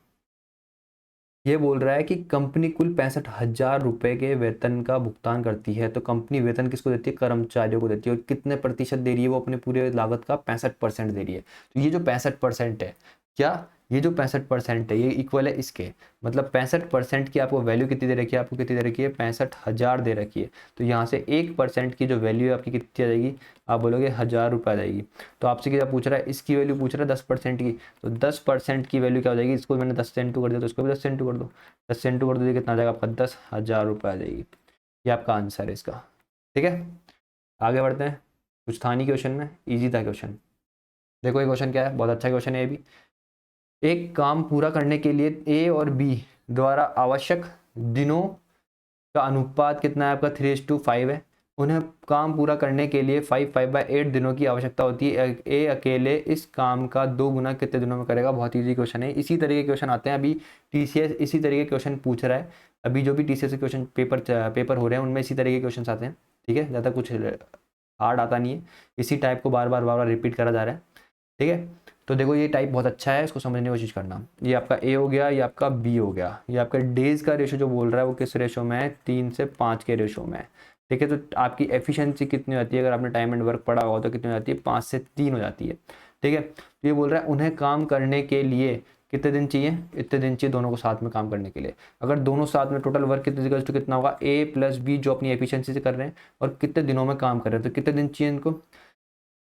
ये बोल रहा है कि कंपनी कुल 65,000 रुपए के वेतन का भुगतान करती है, तो कंपनी वेतन किसको देती है कर्मचारियों को देती है, और कितने प्रतिशत दे रही है वो अपने पूरे लागत का 65% दे रही है। तो ये जो 65% है, क्या ये जो 65% है ये इक्वल है इसके, मतलब 65% की आपको वैल्यू कितनी दे रखी है, आपको कितनी दे रखी है 65,000 दे रखी है। तो यहाँ से 1% की जो वैल्यू है आपकी कितनी आ जाएगी, आप बोलोगे 1,000 रुपये आ जाएगी। तो आपसे क्या पूछ रहा है, इसकी वैल्यू पूछ रहा है 10% की, तो 10% की वैल्यू क्या हो जाएगी, इसको मैंने 10 से इंटू कर दिया तो इसको भी 10 से इंटू कर दो, 10 से इंटू कर दो, कितना आ जाएगा आपका 10,000 रुपये आ जाएगी। ये आपका आंसर है इसका, ठीक है। आगे बढ़ते हैं, कुछ था नहीं क्वेश्चन में, ईजी था क्वेश्चन। देखो ये क्वेश्चन क्या है, बहुत अच्छा क्वेश्चन है ये भी। एक काम पूरा करने के लिए ए और बी द्वारा आवश्यक दिनों का अनुपात कितना है आपका 3:5 है। उन्हें काम पूरा करने के लिए 5/8 दिनों की आवश्यकता होती है। ए अकेले इस काम का 2 गुना कितने दिनों में करेगा। बहुत इजी क्वेश्चन है, इसी तरीके के क्वेश्चन आते हैं। अभी टीसीएस इसी तरीके के क्वेश्चन पूछ रहा है, अभी जो भी टीसीएस के क्वेश्चन पेपर हो रहे हैं उनमें इसी तरीके के क्वेश्चन आते हैं, ठीक है, ज़्यादा कुछ हार्ड आता नहीं है, इसी टाइप को बार बार रिपीट करा जा रहा है, ठीक है। तो देखो ये टाइप बहुत अच्छा है, इसको समझने की कोशिश करना। ये आपका ए हो गया, ये आपका बी हो गया, ये आपका डेज का रेशो जो बोल रहा है वो किस रेशो में है, 3 से 5 के रेशो में है। ठीक है, तो आपकी एफिशिएंसी कितनी होती है, अगर आपने टाइम एंड वर्क पढ़ा होगा तो कितनी हो जाती है, 5 से 3 हो जाती है। ठीक है, तो ये बोल रहा है उन्हें काम करने के लिए कितने दिन चाहिए, इतने दिन चाहिए दोनों को साथ में काम करने के लिए। अगर दोनों साथ में टोटल वर्क कितना होगा, ए प्लस बी जो अपनी एफिशिएंसी से कर रहे हैं और कितने दिनों में काम कर रहे हैं, तो कितने दिन चाहिए इनको,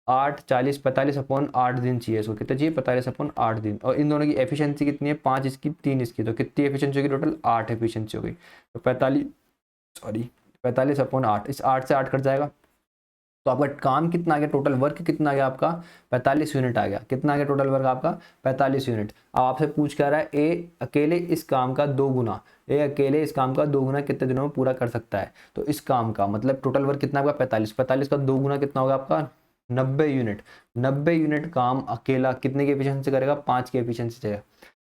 8 40 45/8 दिन चाहिए इसको। कितना चाहिए, 45/8 दिन। और इन दोनों की एफिशिएंसी कितनी है, 5 इसकी 3 इसकी, तो कितनी एफिशिएंसी होगी टोटल, 8 एफिशिएंसी हो गई। तो 45/8, इस 8 से 8 कट जाएगा, तो आपका काम कितना आ गया, टोटल वर्क कितना आ गया आपका, 45 यूनिट आ गया। कितना आ गया टोटल वर्क आपका, 45 यूनिट। अब आपसे पूछ क्या रहा है, ए अकेले इस काम का 2 गुना, ए अकेले इस काम का 2 गुना कितने दिनों में पूरा कर सकता है। तो इस काम का मतलब टोटल वर्क कितना आपका, 45 का 2 गुना कितना होगा आपका, 90 यूनिट। 90 यूनिट काम अकेला कितने की एफिशिएंसी से करेगा, 5 की एफिशिएंसी से।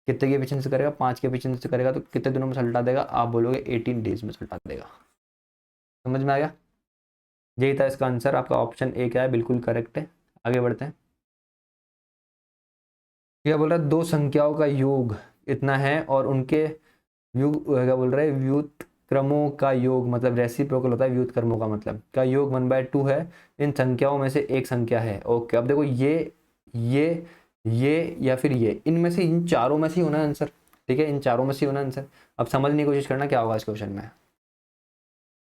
कितने की एफिशिएंसी करेगा, 5 की एफिशिएंसी से करेगा, तो कितने दिनों में सल्टा देगा, आप बोलोगे 18 डेज में सल्टा देगा। समझ में आ गया, यही था इसका आंसर। आपका ऑप्शन ए क्या है, बिल्कुल करेक्ट है। आगे बढ़ते हैं। क्या बोल रहा है, दो संख्याओं का योग इतना है और उनके योग, क्या बोल रहा है, व्युत्क्रमों का योग, मतलब रेसिप्रोकल होता है व्युत्क्रमों का मतलब, का योग 1/2 है। इन संख्याओं में से एक संख्या है। ओके, अब देखो ये या फिर ये, इनमें से इन चारों में से ही होना है आंसर। ठीक है, इन चारों में से ही होना आंसर। अब समझने की कोशिश करना क्या होगा इस क्वेश्चन में।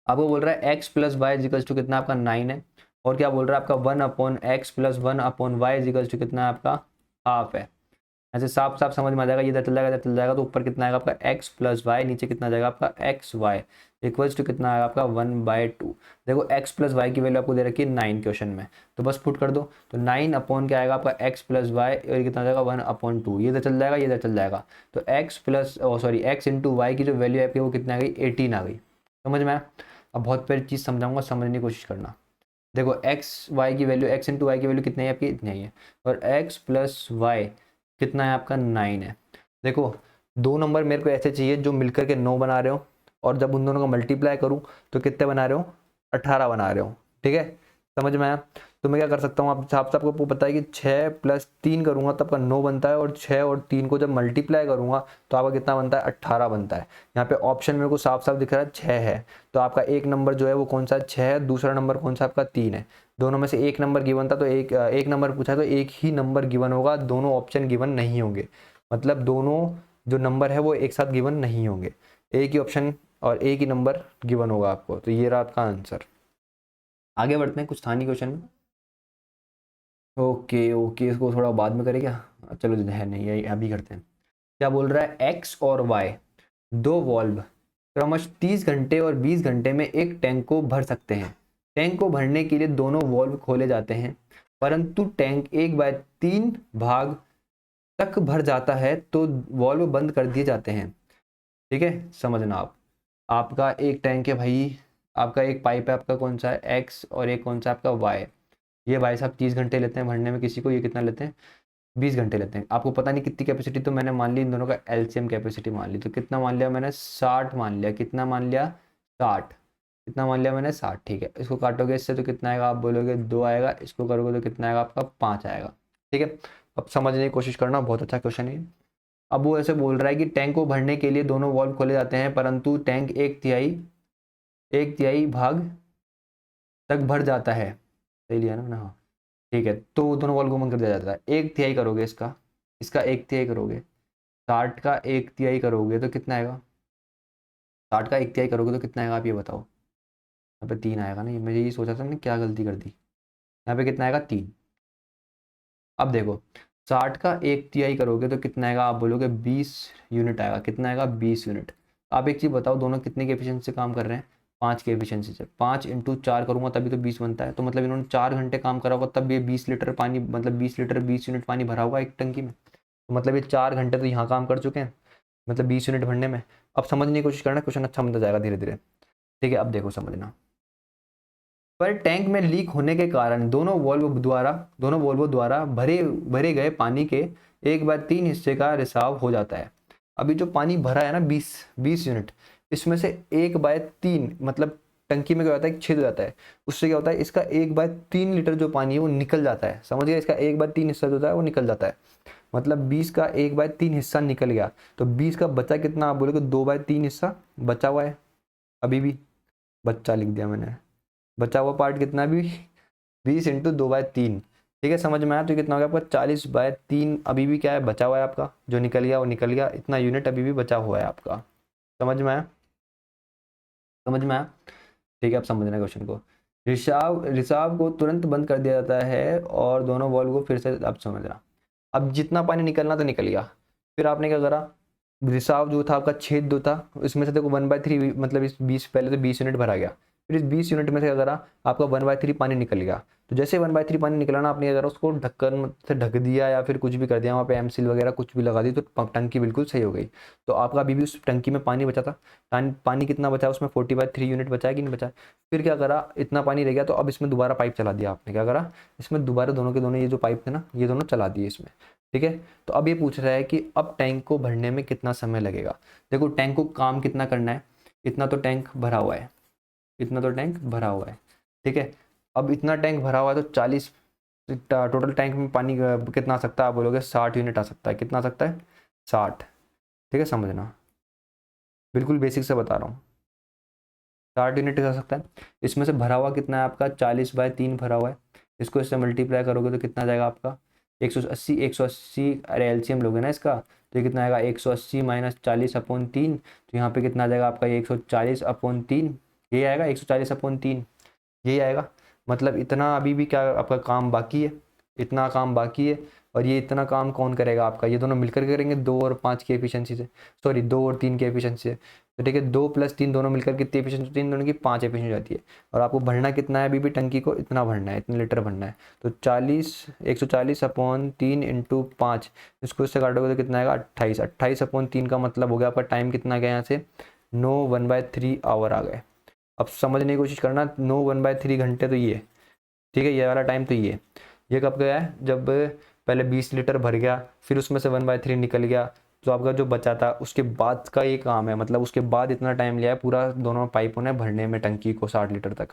आपको बोल रहा है x plus y equals to कितना, आपका 9 है। और क्या बोल रहा है आपका 1/x प्लस 1/y इजिकल्स टू कितना है, आपका हाफ है। ऐसे साफ साफ समझ में आ जाएगा, ये इधर चल जाएगा, इधर चल जाएगा, तो ऊपर कितना आएगा आपका x प्लस वाई, नीचे कितना आ जाएगा आपका एक्स वाई इक्वल्स टू कितना आएगा आपका 1/2। देखो x प्लस वाई की वैल्यू आपको दे रखी है 9 क्वेश्चन में, तो बस पुट कर दो। तो 9 अपॉन क्या आएगा आपका x प्लस वाई, और कितना आ जाएगा 1/2। ये इधर चल जाएगा, ये इधर चल जाएगा, तो x इंटू वाई की जो वैल्यू है आपकी वो कितना आ गई, 18 आ गई। समझ में आया। अब बहुत पहली चीज़ समझाऊंगा, समझने की कोशिश करना। देखो एक्स वाई की वैल्यू, x इंटू वाई की वैल्यू कितनी है आपकी, इतनी ही है। और x प्लस वाई कितना है आपका, 9 है। देखो दो नंबर मेरे को ऐसे चाहिए जो मिलकर के 9 बना रहे हो, और जब उन दोनों का मल्टीप्लाई करूं तो कितने बना रहे हो, 18 बना रहे हो। ठीक है, समझ में आया। तो मैं क्या कर सकता हूँ, आप साफ आपको पता है कि 6 + 3 करूंगा तब का 9 बनता है, और 6 और 3 को जब मल्टीप्लाई करूंगा तो आपका कितना बनता है, 18 बनता है। यहाँ पे ऑप्शन मेरे को साफ साफ दिख रहा है 6 है, तो आपका एक नंबर जो है वो कौन सा है, 6 है। दूसरा नंबर कौन सा आपका, 3 है। दोनों में से एक नंबर गिवन था, तो एक नंबर पूछा तो एक ही नंबर गिवन होगा, दोनों ऑप्शन गिवन नहीं होंगे। मतलब दोनों जो नंबर है वो एक साथ गिवन नहीं होंगे, एक ही ऑप्शन और एक ही नंबर गिवन होगा आपको। तो ये रहा आपका आंसर। आगे बढ़ते हैं, कुछ था नहीं क्वेश्चन में। ओके ओके, इसको थोड़ा बाद में करें क्या, चलो है नहीं, यही अभी करते हैं। क्या बोल रहा है, एक्स और वाई दो वॉल्व क्रमश 30 घंटे और 20 घंटे में एक टैंक को भर सकते हैं। टैंक को भरने के लिए दोनों वॉल्व खोले जाते हैं, परंतु टैंक 1/3 भाग तक भर जाता है तो वॉल्व बंद कर दिए जाते हैं। ठीक है, समझना आप। आपका एक टैंक है भाई, आपका एक पाइप है, आपका कौन सा है, एक्स, और एक कौन सा आपका वाई। ये भाई साहब 30 घंटे लेते हैं भरने में किसी को, ये कितना लेते हैं, 20 घंटे लेते हैं। आपको पता नहीं कितनी कैपेसिटी, तो मैंने मान ली इन दोनों का एलसीएम कैपेसिटी मान ली, तो कितना मान लिया मैंने, 60 मान लिया। कितना मान लिया, 60। कितना मान लिया मैंने, 60। ठीक है, इसको काटोगे इससे तो कितना आएगा, आप बोलोगे 2 आएगा, इसको करोगे तो कितना आएगा आपका, 5 आएगा। ठीक है, अब समझने की कोशिश करना, बहुत अच्छा क्वेश्चन है। अब वो ऐसे बोल रहा है कि टैंक को भरने के लिए दोनों वॉल्व खोले जाते हैं, परंतु टैंक एक तिहाई भाग तक भर जाता है। सही लिया ना, हाँ। ठीक है, तो दोनों वॉल्व को बंद कर दिया जाता है। एक तिहाई करोगे इसका, इसका एक तिहाई करोगे, 60 का एक तिहाई करोगे तो कितना आएगा, 60 का एक तिहाई करोगे तो कितना आएगा, आप ये बताओ। यहाँ पे 3 आएगा ना, ये मैं यही सोचा था, मैंने क्या गलती कर दी। यहाँ पे कितना आएगा, 3। अब देखो 60 का एक तिहाई करोगे तो कितना आएगा, आप बोलोगे 20 यूनिट आएगा। कितना आएगा, 20 यूनिट। आप एक चीज़ बताओ, दोनों कितने की एफिशिएंसी से काम कर रहे हैं, 5 की एफिशिएंसी से। 5 × 4 करूंगा तभी तो 20 बनता है, तो मतलब इन्होंने 4 घंटे काम करा होगा, तब ये 20 लीटर पानी, मतलब 20 लीटर 20 यूनिट पानी भरा होगा एक टंकी में। तो मतलब ये 4 घंटे तो यहाँ काम कर चुके हैं, मतलब 20 यूनिट भरने में। अब समझने की कोशिश करना, क्वेश्चन अच्छा बनता जाएगा धीरे धीरे। ठीक है, अब देखो समझना। पर टैंक में लीक होने के कारण दोनों वॉल्वों द्वारा भरे भरे गए पानी के 1/3 हिस्से का रिसाव हो जाता है। अभी जो पानी भरा है ना, 20 यूनिट, इसमें से 1/3 मतलब टंकी में क्या होता है, एक छेद हो जाता है, उससे क्या होता है, इसका 1/3 लीटर जो पानी है वो निकल जाता है। समझ गए, इसका 1/3 हिस्सा जो होता है वो निकल जाता है, मतलब 20 का 1/3 हिस्सा निकल गया। तो 20 का बचा कितना, आप बोलोगे 2/3 हिस्सा बचा हुआ है, अभी भी बच्चा लिख दिया मैंने, बचा हुआ पार्ट कितना भी 20 इंटू 2/3। ठीक है, समझ में आया, तो कितना हो गया आपका 40/3 अभी भी क्या है, बचा हुआ है आपका, जो निकल गया वो निकल गया, इतना यूनिट अभी भी बचा हुआ है आपका। समझ में आया, समझ में आया। ठीक है, आप समझना क्वेश्चन को। रिसाव रिसाव को तुरंत बंद कर दिया जाता है और दोनों वॉल्व को फिर से, आप समझना, अब जितना पानी निकलना तो निकल गया, फिर आपने क्या करा, रिसाव जो था आपका, छेद जो था, इसमें से देखो 1/3, मतलब इस 20, पहले तो 20 यूनिट भरा गया, फिर इस 20 यूनिट में से क्या करा, आपका 1/3 पानी निकल गया। तो जैसे 1/3 पानी निकला ना, आपने क्या करा, उसको ढक्कन से ढक दिया या फिर कुछ भी कर दिया, वहाँ पे एमसील वगैरह कुछ भी लगा दी, तो टंकी बिल्कुल सही हो गई। तो आपका अभी भी उस टंकी में पानी बचा था, पानी कितना बचा, उसमें 40/3 यूनिट बचा है कि नहीं बचा। फिर क्या करा, इतना पानी रह गया, तो अब इसमें दोबारा पाइप चला दिया आपने, क्या करा, इसमें दोबारा दोनों के दोनों ये जो पाइप थे ना, ये दोनों चला दिए इसमें। ठीक है, तो अब ये पूछ रहा है कि अब टैंक को भरने में कितना समय लगेगा। देखो टैंक को काम कितना करना है, इतना तो टैंक भरा हुआ है, इतना तो टैंक भरा हुआ है। ठीक है, अब इतना टैंक भरा हुआ है, तो 40 टोटल टैंक में पानी कितना आ सकता है, आप बोलोगे 60 यूनिट आ सकता है, कितना आ सकता है, 60। ठीक है, समझना, बिल्कुल बेसिक से बता रहा हूँ, 60 यूनिट आ सकता है। इसमें से भरा हुआ कितना है आपका, 40/3 भरा हुआ है, इसको इससे मल्टीप्लाई करोगे तो कितना जाएगा आपका, 180। 180, अरे एलसीएम लोगे ना इसका, तो ये कितना आएगा, 180 माइनस 40/3, तो यहाँ पे कितना आ जाएगा आपका, 140/3, ये आएगा 140/3, यही आएगा। मतलब इतना अभी भी क्या आपका काम बाकी है, इतना काम बाकी है, और ये इतना काम कौन करेगा आपका, ये दोनों मिलकर करेंगे 2 और 5 की एफिशिएंसी से, सॉरी 2 और 3 की एफिशिएंसी से। तो ठीक है, 2 + 3 दोनों मिलकर कितनी एफिशिएंसी होती है, इन दोनों की 5 एफिशिएंसी जाती है। और आपको भरना कितना है, अभी भी टंकी को इतना भरना है, इतने लीटर भरना है। तो 140/3 इंटू 5, इसको इससे काटोगे तो कितना आएगा, 28। 28/3 का मतलब हो गया आपका टाइम कितना गया यहाँ से, 9 1/3 आवर आ गए। अब समझने की कोशिश करना, 9 1/3 घंटे तो ये, ठीक है, ये वाला टाइम तो ये कब गया है, जब पहले 20 लीटर भर गया, फिर उसमें से 1/3 निकल गया, तो आपका जो बचा था उसके बाद का ये काम है, मतलब उसके बाद इतना टाइम लिया है पूरा दोनों पाइपों ने भरने में टंकी को 60 लीटर तक।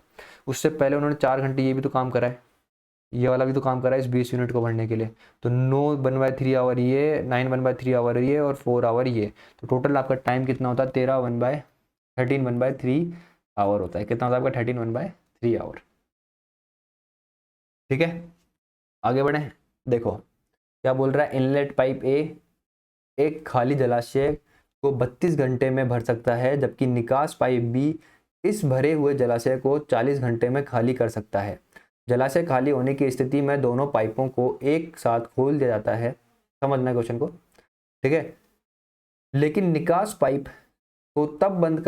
उससे पहले उन्होंने 4 घंटे ये भी तो काम करा है, ये वाला भी तो काम करा है इस 20 यूनिट को भरने के लिए। तो 9 1/3 आवर ये, 9 1/3 आवर ये, और 4 आवर ये, तो टोटल आपका टाइम कितना होता है, 13 1/3 आवर होता है। कितना होता है आपका, 13 1/3 आवर। ठीक है, आगे बढ़े, देखो क्या बोल रहा है, इनलेट पाइप ए एक खाली जलाशय को 32 घंटे में भर सकता है, जबकि निकास पाइप बी इस भरे हुए जलाशय को 40 घंटे में खाली कर सकता है। जलाशय खाली होने की स्थिति में दोनों पाइपों को एक साथ खोल दिया जाता है। समझना क्वेश्चन को, ठीक है। लेकिन निकास पाइप को तब बंद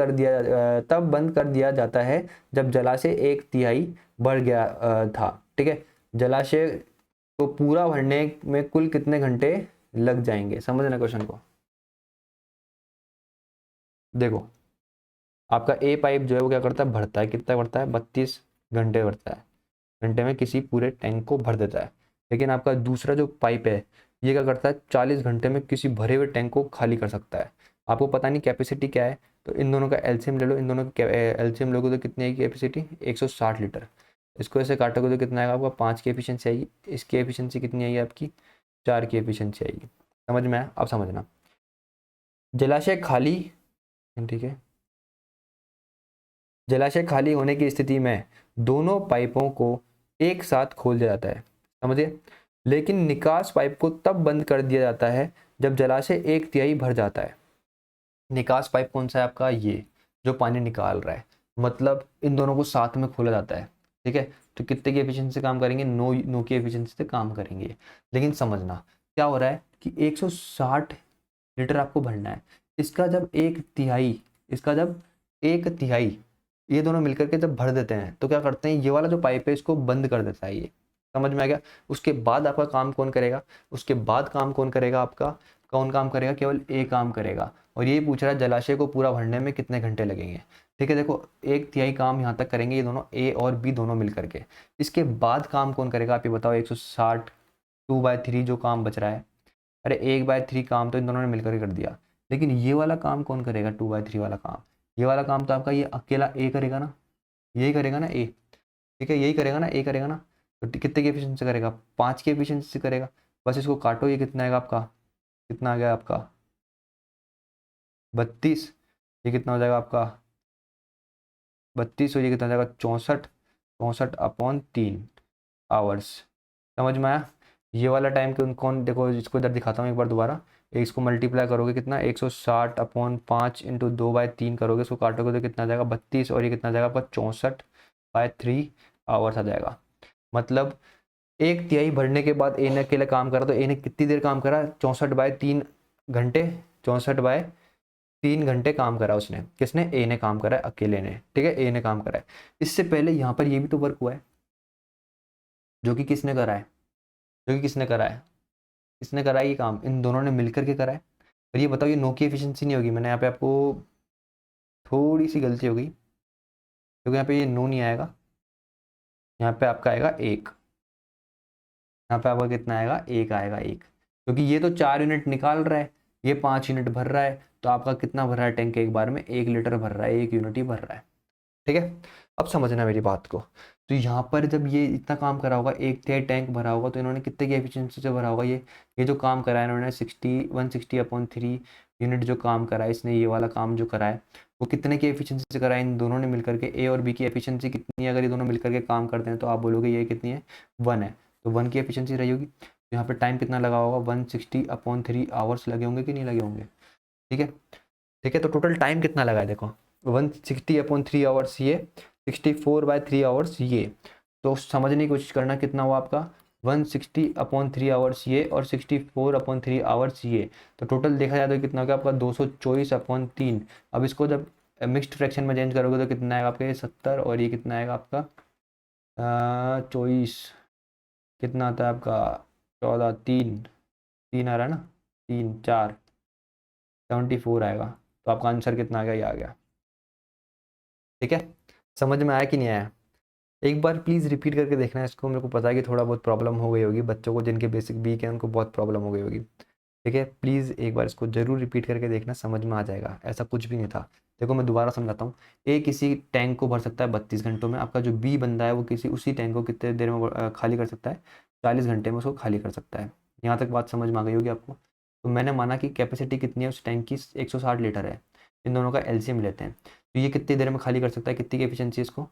कर दिया जाता है जब जलाशय 1/3 भर गया था। ठीक है, जलाशय को पूरा भरने में कुल कितने घंटे लग जाएंगे, समझना क्वेश्चन को। देखो आपका ए पाइप जो है वो क्या करता है, भरता है, कितना भरता है, 32 घंटे भरता है, घंटे में किसी पूरे टैंक को भर देता है। लेकिन आपका दूसरा जो पाइप है ये क्या करता है, 40 घंटे में किसी भरे हुए टैंक को खाली कर सकता है। आपको पता नहीं कैपेसिटी क्या है, तो इन दोनों का एलसीएम ले लो, इन दोनों का एलसीएम लोगे तो कितनी आएगी कैपेसिटी, 160 लीटर। इसको ऐसे काटोगे तो कितना आएगा आपका, 5 की एफिशिएंसी आएगी, इसकी एफिशिएंसी कितनी आएगी आपकी, 4 की एफिशिएंसी आएगी। समझ में आया, अब समझना, जलाशय खाली, ठीक है, जलाशय खाली होने की स्थिति में दोनों पाइपों को एक साथ खोल दिया जाता है, समझिए। लेकिन निकास पाइप को तब बंद कर दिया जाता है जब जलाशय 1/3 भर जाता है। निकास पाइप कौन सा है आपका, ये जो पानी निकाल रहा है, मतलब इन दोनों को साथ में खोला जाता है। ठीक है, तो कितने की एफिशिएंसी से काम करेंगे, 9 की एफिशिएंसी से काम करेंगे। लेकिन समझना क्या हो रहा है कि 160 लीटर आपको भरना है, इसका जब 1/3, इसका जब 1/3 ये दोनों मिलकर के जब भर देते हैं तो क्या करते हैं, ये वाला जो पाइप है इसको बंद कर देता है ये। समझ में आ गया। उसके बाद आपका काम कौन करेगा, उसके बाद काम कौन करेगा आपका, कौन काम करेगा, केवल ए काम करेगा। और ये पूछ रहा है जलाशय को पूरा भरने में कितने घंटे लगेंगे। ठीक है, देखो 1/3 काम यहाँ तक करेंगे ये दोनों, ए और बी दोनों मिल करके। इसके बाद काम कौन करेगा आप ये बताओ, 160 2/3 जो काम बच रहा है, अरे 1/3 काम तो इन दोनों ने मिलकर के कर दिया। लेकिन ये वाला काम कौन करेगा, 2/3 वाला काम, ये वाला काम तो आपका ये अकेला ए करेगा ना। यही करेगा ना ए, ठीक है, यही करेगा ना, ए करेगा ना, तो कितने की एफिशिएंसी से करेगा, 5 की एफिशिएंसी से करेगा। बस इसको काटो, ये कितना आएगा आपका, कितना आ गया आपका 32, ये कितना हो जाएगा आपका 32, और ये कितना हो जाएगा 64, 64/3 आवर्स। समझ में आया। ये वाला टाइम कौन कौन, देखो इसको इधर दिखाता हूँ एक बार दोबारा। इसको मल्टीप्लाई करोगे कितना, 160/5 इंटू 2/3 करोगे, इसको काटोगे तो कितना आ जाएगा 32, और ये कितना आ जाएगा आपका 64/3 आवर्स आ जाएगा। मतलब 1/3 भरने के बाद ए ने अकेले काम करा, तो ए ने कितनी देर काम करा, 64/3 घंटे, 64/3 घंटे काम करा उसने, किसने, ए ने काम करा है अकेले ने, ठीक है, ए ने काम करा है। इससे पहले यहाँ पर ये भी तो वर्क हुआ है, जो कि किसने करा है, जो कि किसने करा है, किसने करा है ये काम, इन दोनों ने मिलकर के करा है। और ये बताओ, ये नो की एफिशिएंसी नहीं होगी, मैंने यहाँ पे आपको थोड़ी सी गलती हो गई, क्योंकि यहाँ पे ये नो नहीं आएगा, यहाँ पे आपका आएगा 1, यहाँ पे आपका कितना आएगा, 1 आएगा, 1, क्योंकि ये तो 4 यूनिट निकाल रहा है, ये 5 यूनिट भर रहा है, तो आपका कितना भर रहा है टैंक एक बार में, 1 लीटर भर रहा है, 1 यूनिट ही भर रहा है, ठीक है। अब समझना मेरी बात को, तो यहाँ पर जब ये इतना काम करा होगा, 1/3 टैंक भरा होगा, तो इन्होंने कितने की एफिशिएंसी से भरा होगा, ये जो काम करा है इन्होंने 160/3 यूनिट जो काम करा है इसने, ये वाला काम जो करा है वो कितने की एफिशिएंसी से करा है, इन दोनों ने मिलकर के, ए और बी की एफिशिएंसी कितनी है, अगर ये दोनों मिलकर के काम करते हैं तो आप बोलोगे ये कितनी है, 1 है, तो 1 की एफिशिएंसी रही होगी। तो यहाँ पर टाइम कितना लगा होगा, 160/3 आवर्स लगे होंगे कि नहीं लगे होंगे, ठीक है, ठीक है। तो टोटल टाइम कितना लगा है देखो, 160/3 आवर्स, ये 64/3 आवर्स ये, तो समझने की कोशिश करना कितना हुआ आपका, 160/3 आवर्स ये, और 64/3 आवर्स ये, तो टोटल देखा जाए तो कितना हो गया आपका 224/3। अब इसको जब मिक्स्ड फ्रैक्शन में चेंज करोगे तो कितना आएगा आपका, ये 70, और ये कितना आएगा आपका 24, कितना आता है आपका 14, 3, 3 आ रहा है ना, 3 4 74 आएगा। तो आपका आंसर कितना आ गया, ये आ गया, ठीक है। समझ में आया कि नहीं आया, एक बार प्लीज़ रिपीट करके देखना है इसको, मेरे को पता है कि थोड़ा बहुत प्रॉब्लम हो गई होगी बच्चों को, जिनके बेसिक वीक है उनको बहुत प्रॉब्लम हो गई होगी, ठीक है। प्लीज़ एक बार इसको जरूर रिपीट करके देखना, समझ में आ जाएगा, ऐसा कुछ भी नहीं था। देखो मैं दोबारा समझाता हूँ, ए किसी टैंक को भर सकता है 32 घंटों में, आपका जो बी बंदा है वो किसी उसी टैंक को कितने देर में खाली कर सकता है, 40 घंटे में उसको खाली कर सकता है। यहाँ तक बात समझ में आ गई होगी आपको। तो मैंने माना कि कैपेसिटी कितनी है उस टैंक की, 160 लीटर है, इन दोनों का एलसीएम लेते हैं, तो ये कितनी देर में खाली कर सकता है, कितनी की एफिशिएंसी इसको,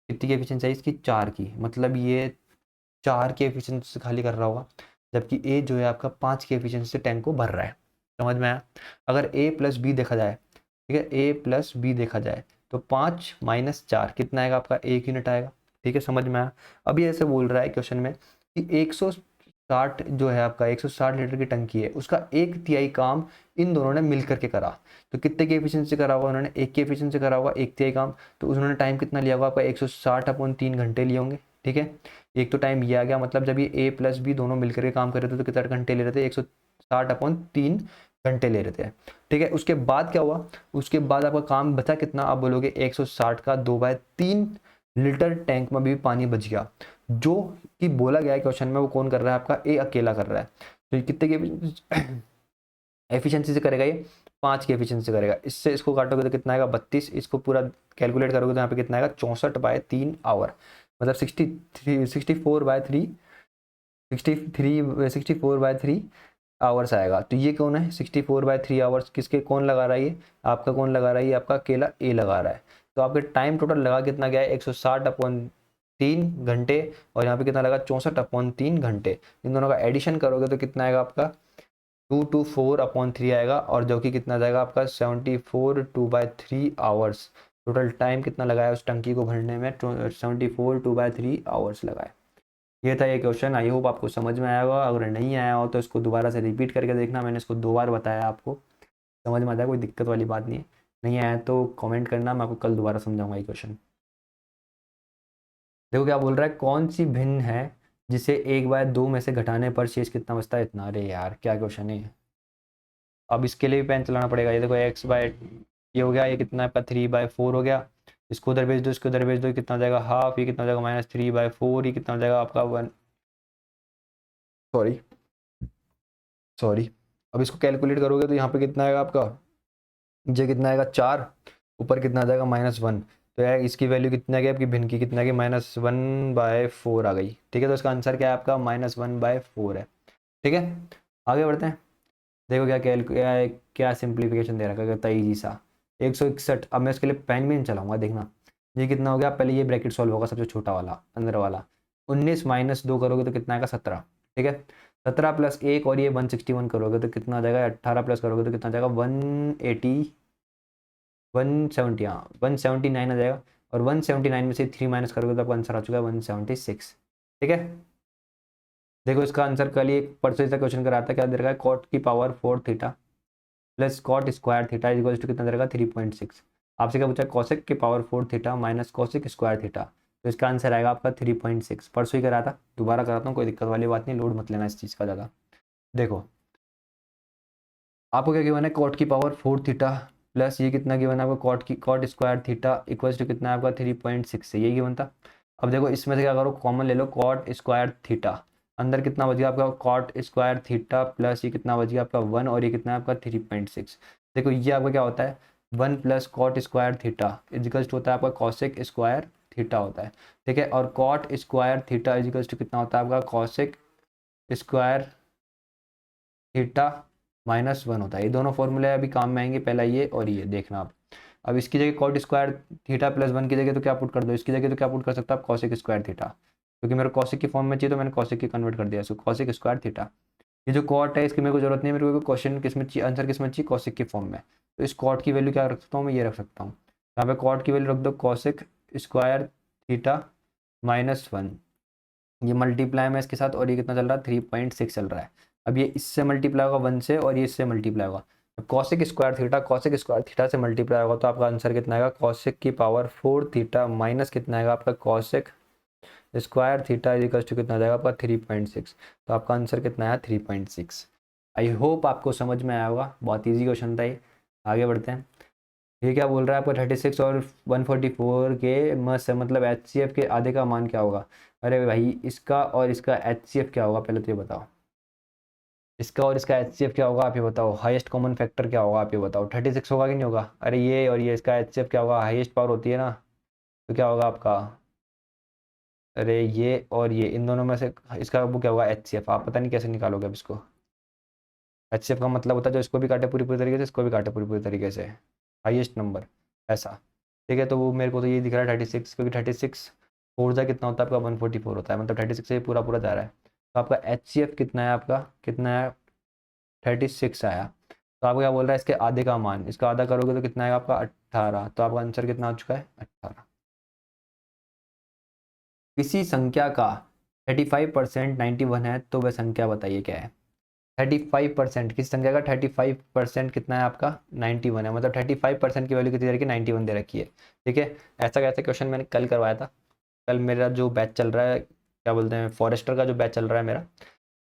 कितनी की एफिशिएंसी है इसकी, 4 की, मतलब ये 4 की एफिशिएंसी से खाली कर रहा होगा, जबकि ए जो है आपका 5 की एफिशिएंसी से टैंक को भर रहा है। समझ में आया। अगर ए प्लस बी देखा जाए, ठीक है, ए प्लस बी देखा जाए तो 5 माइनस 4 कितना आएगा आपका, 1 यूनिट आएगा, ठीक है, समझ में आया। अभी ऐसे बोल रहा है क्वेश्चन में कि 160 जो है आपका 160 लीटर की टंकी है, उसका 1/3 काम इन दोनों ने मिल करके करा, तो कितने की एफिशिएंसी करा होगा उन्होंने, 1 की एफिशिएंसी करा होगा, 1/3 काम, तो उन्होंने टाइम कितना लिया होगा आपका, 160/3 घंटे लिए होंगे, ठीक है। एक तो टाइम ये आ गया, मतलब जब ये ए प्लस बी दोनों मिलकर के काम कर रहे थे तो कितना घंटे ले रहे थे, 160/3 घंटे ले रहे थे, ठीक है। उसके बाद क्या हुआ, उसके बाद आपका काम बचा कितना, आप बोलोगे 160 का 2/3 लीटर टैंक में भी पानी बच गया, जो कि बोला गया है क्वेश्चन में, वो कौन कर रहा है आपका, ए अकेला कर रहा है। तो ये कितने की एफिशिएंसी से करेगा, ये 5 की एफिशिएंसी से करेगा, इससे इसको काटोगे तो कितना आएगा 32, इसको पूरा कैलकुलेट करोगे तो यहाँ पे कितना आएगा 64/3 आवर, मतलब 64/3 आवर्स आएगा। तो ये कौन है, 64/3 आवर्स किसके, कौन लगा रहा है ये, आपका कौन लगा रहा है, ये आपका अकेला ए लगा रहा है। तो आपके टाइम टोटल लगा कितना गया है, 160/3 घंटे, और यहाँ पे कितना लगा 64/3 घंटे, इन दोनों का एडिशन करोगे तो कितना आएगा आपका 224/3 आएगा, और जो कि कितना जाएगा आपका 74/2/3 आवर्स। टोटल टाइम कितना लगाया उस टंकी को भरने में, 74/2/3 आवर्स लगाए। ये था ये क्वेश्चन, आई होप आपको समझ में आया होगा, अगर नहीं आया हो तो इसको दोबारा से रिपीट करके देखना, मैंने इसको 2 बार बताया आपको, समझ में आ जाए, कोई दिक्कत वाली बात नहीं है। नहीं आया तो कमेंट करना, मैं आपको कल दोबारा समझाऊंगा ये क्वेश्चन। देखो क्या बोल रहा है, कौन सी भिन्न है जिसे 1/2 में से घटाने पर शेष कितना बचता है, इतना, अरे यार क्या क्वेश्चन है। अब इसके लिए भी पेन चलाना पड़ेगा, ये देखो ये हो गया, ये कितना आपका 3/4 हो गया, इसको उधर भेज दो, इसको उधर भेज दो, ये कितना हो जाएगा हाफ, ये कितना हो जाएगा -3/4, ये कितना हो जाएगा आपका 1, सॉरी सॉरी। अब इसको कैलकुलेट करोगे तो यहाँ पे कितना आएगा आपका, ये कितना आएगा 4, ऊपर कितना आ जाएगा -1, तो यार इसकी वैल्यू कितना गई आपकी भिन्न की, कितना की -1/4 आ गई। ठीक है, तो इसका आंसर क्या है आपका -1/4 है। ठीक है, आगे बढ़ते हैं। देखो क्या सिंप्लीफिकेशन दे रखा है, कितना ईजी सा 161। अब मैं इसके लिए पेन भी नहीं चलाऊंगा, देखना ये कितना हो गया। पहले ये ब्रैकेट सॉल्व होगा, सबसे छोटा वाला अंदर वाला। 19 - 2 करोगे तो कितना आएगा 17। ठीक है, 17 + 1 और ये 161 करोगे तो कितना आ जाएगा, 18 प्लस करोगे तो कितना आ जाएगा 180 170, हाँ 179 आ जाएगा। और 179 में से 3 माइनस करोगे तो आपका आंसर आ चुका है 176। ठीक है, देखो इसका आंसर कल ही एक परसों से क्वेश्चन कराया था, क्या दे रखा है cot की power 4 theta plus cot square theta equals to कितना दे रखा है 3.6। आपसे क्या पूछा, cosec की power 4 theta minus cosec square theta, तो इसका आंसर आएगा आपका 3.6। परसों ही कराया था, दोबारा कराता हूँ, कोई दिक्कत वाली बात नहीं, लोड मत लेना इस चीज़ का ज़्यादा। देखो आपको क्या गिवन है, cot की पावर 4 थीटा प्लस ये कितना गिवन है आपको cot square theta equals to कितना है आपका 3.6 से, यही गिवन था। अब देखो इसमें से क्या करो, कॉमन ले लो, cot स्क्वायर थीटा, अंदर कितना बच गया आपका cot स्क्वायर थीटा प्लस ये कितना बच गया आपका 1 और ये कितना है आपका 3.6। देखो ये आपका क्या होता है 1 + cot square theta equals to होता है आपका कॉसेक स्क्वायर थीटा होता है। ठीक है, और cot square theta equals to कितना होता है आपका कॉसेक स्क्वायर थीटा -1 होता है। ये दोनों फॉर्मूले अभी काम में आएंगे, पहला ये और ये देखना आप। अब इसकी जगह cot स्क्वायर थीटा +1 की जगह तो क्या पुट कर दो, इसकी जगह तो क्या पुट कर सकता है आप कॉसेक स्क्वायर थीटा, क्योंकि मेरे कॉसेक की फॉर्म में चाहिए तो मैंने कॉसेक की कन्वर्ट कर दिया इसको कॉसेक स्क्वायर थीटा। ये जो कॉट है इसकी मेरे को जरूरत नहीं है, मेरे को क्वेश्चन किस में चाहिए, आंसर किस में चाहिए, कॉसेक की फॉर्म में। तो इस कॉट की वैल्यू क्या रख सकता हूँ मैं, ये रख सकता हूँ यहाँ पे कॉट की वैल्यू रख दो कॉसेक स्क्वायर थीटा -1। ये मल्टीप्लाई में इसके साथ और ये कितना चल रहा है 3.6 चल रहा है। अब ये इससे मल्टीप्लाई होगा 1 से और ये इससे मल्टीप्लाई होगा। अब कॉसेक स्क्वायर थीटा से मल्टीप्लाई होगा तो आपका आंसर कितना आएगा, कॉसेक की पावर 4 थीटा माइनस कितना आएगा आपका cosec square theta equals to कितना आ जाएगा आपका 3.6। तो आपका आंसर कितना आया 3.6। आई होप आपको समझ में आया होगा, बहुत ईजी क्वेश्चन था ये। आगे बढ़ते हैं। ये क्या बोल रहा है आपको 36 और 144 के मतलब HCF के आधे का मान क्या होगा। अरे भाई इसका और इसका HCF क्या होगा, पहले तो ये बताओ। इसका और इसका HCF क्या होगा आप ये बताओ, हाईएस्ट कॉमन फैक्टर क्या होगा आप ये बताओ। 36 होगा कि नहीं होगा, अरे ये और ये इसका HCF क्या होगा, हाईएस्ट पावर होती है ना, तो क्या होगा आपका, अरे ये और ये इन दोनों में से इसका वो क्या होगा HCF, आप पता नहीं कैसे निकालोगे अब इसको। HCF का मतलब होता है जो इसको भी काटे पूरी पूरी तरीके से, इसको भी काटे पूरी पूरी तरीके से, हाईएस्ट नंबर ऐसा। ठीक है, तो वो मेरे को तो ये दिख रहा है 36, क्योंकि 36 फोर जा कितना होता है आपका 144 होता है, मतलब 36 से पूरा पूरा जा रहा है। तो आपका HCF कितना है, आपका कितना है 36 आया। तो आपको क्या बोल रहा है, इसके आधे का मान, इसका आधा करोगे तो कितना आएगा आपका 18। तो आपका आंसर कितना आ चुका है 18। किसी संख्या का 35% 91 है तो वह संख्या बताइए क्या है। 35% किसी संख्या का 35% कितना है आपका 91 है, मतलब 35% की वैल्यू कितनी दे रखी है 91 दे रखी है। ठीक है, ऐसा कैसा क्वेश्चन मैंने कल करवाया था। कल मेरा जो बैच चल रहा है, क्या बोलते हैं, फॉरेस्टर का जो बैच चल रहा है मेरा,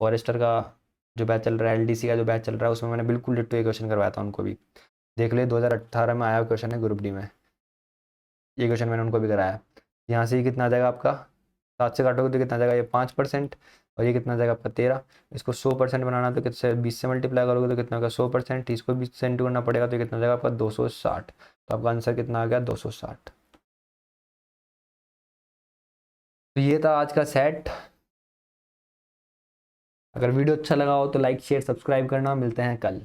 फॉरेस्टर का जो बैच चल रहा है, LDC का जो बैच चल रहा है, उसमें मैंने बिल्कुल डिट्टो ये क्वेश्चन करवाया था उनको भी। देख ले 2018 में आया क्वेश्चन है ग्रुप डी में, ये क्वेश्चन मैंने उनको भी कराया। यहाँ से ये कितना आ जाएगा आपका, 7 से काटोगे तो कितना आ जाएगा ये 5%, और ये कितना आ जाएगा आपका 13। इसको 100% बनाना तो कितने 20 से मल्टीप्लाई करोगे तो कितना होगा 100%, इसको 20 से इंटू करना पड़ेगा तो कितना आ जाएगा आपका 260। तो आपका आंसर कितना आ गया 260। तो ये था आज का सेट। अगर वीडियो अच्छा लगा हो तो लाइक शेयर सब्सक्राइब करना, मिलते हैं कल।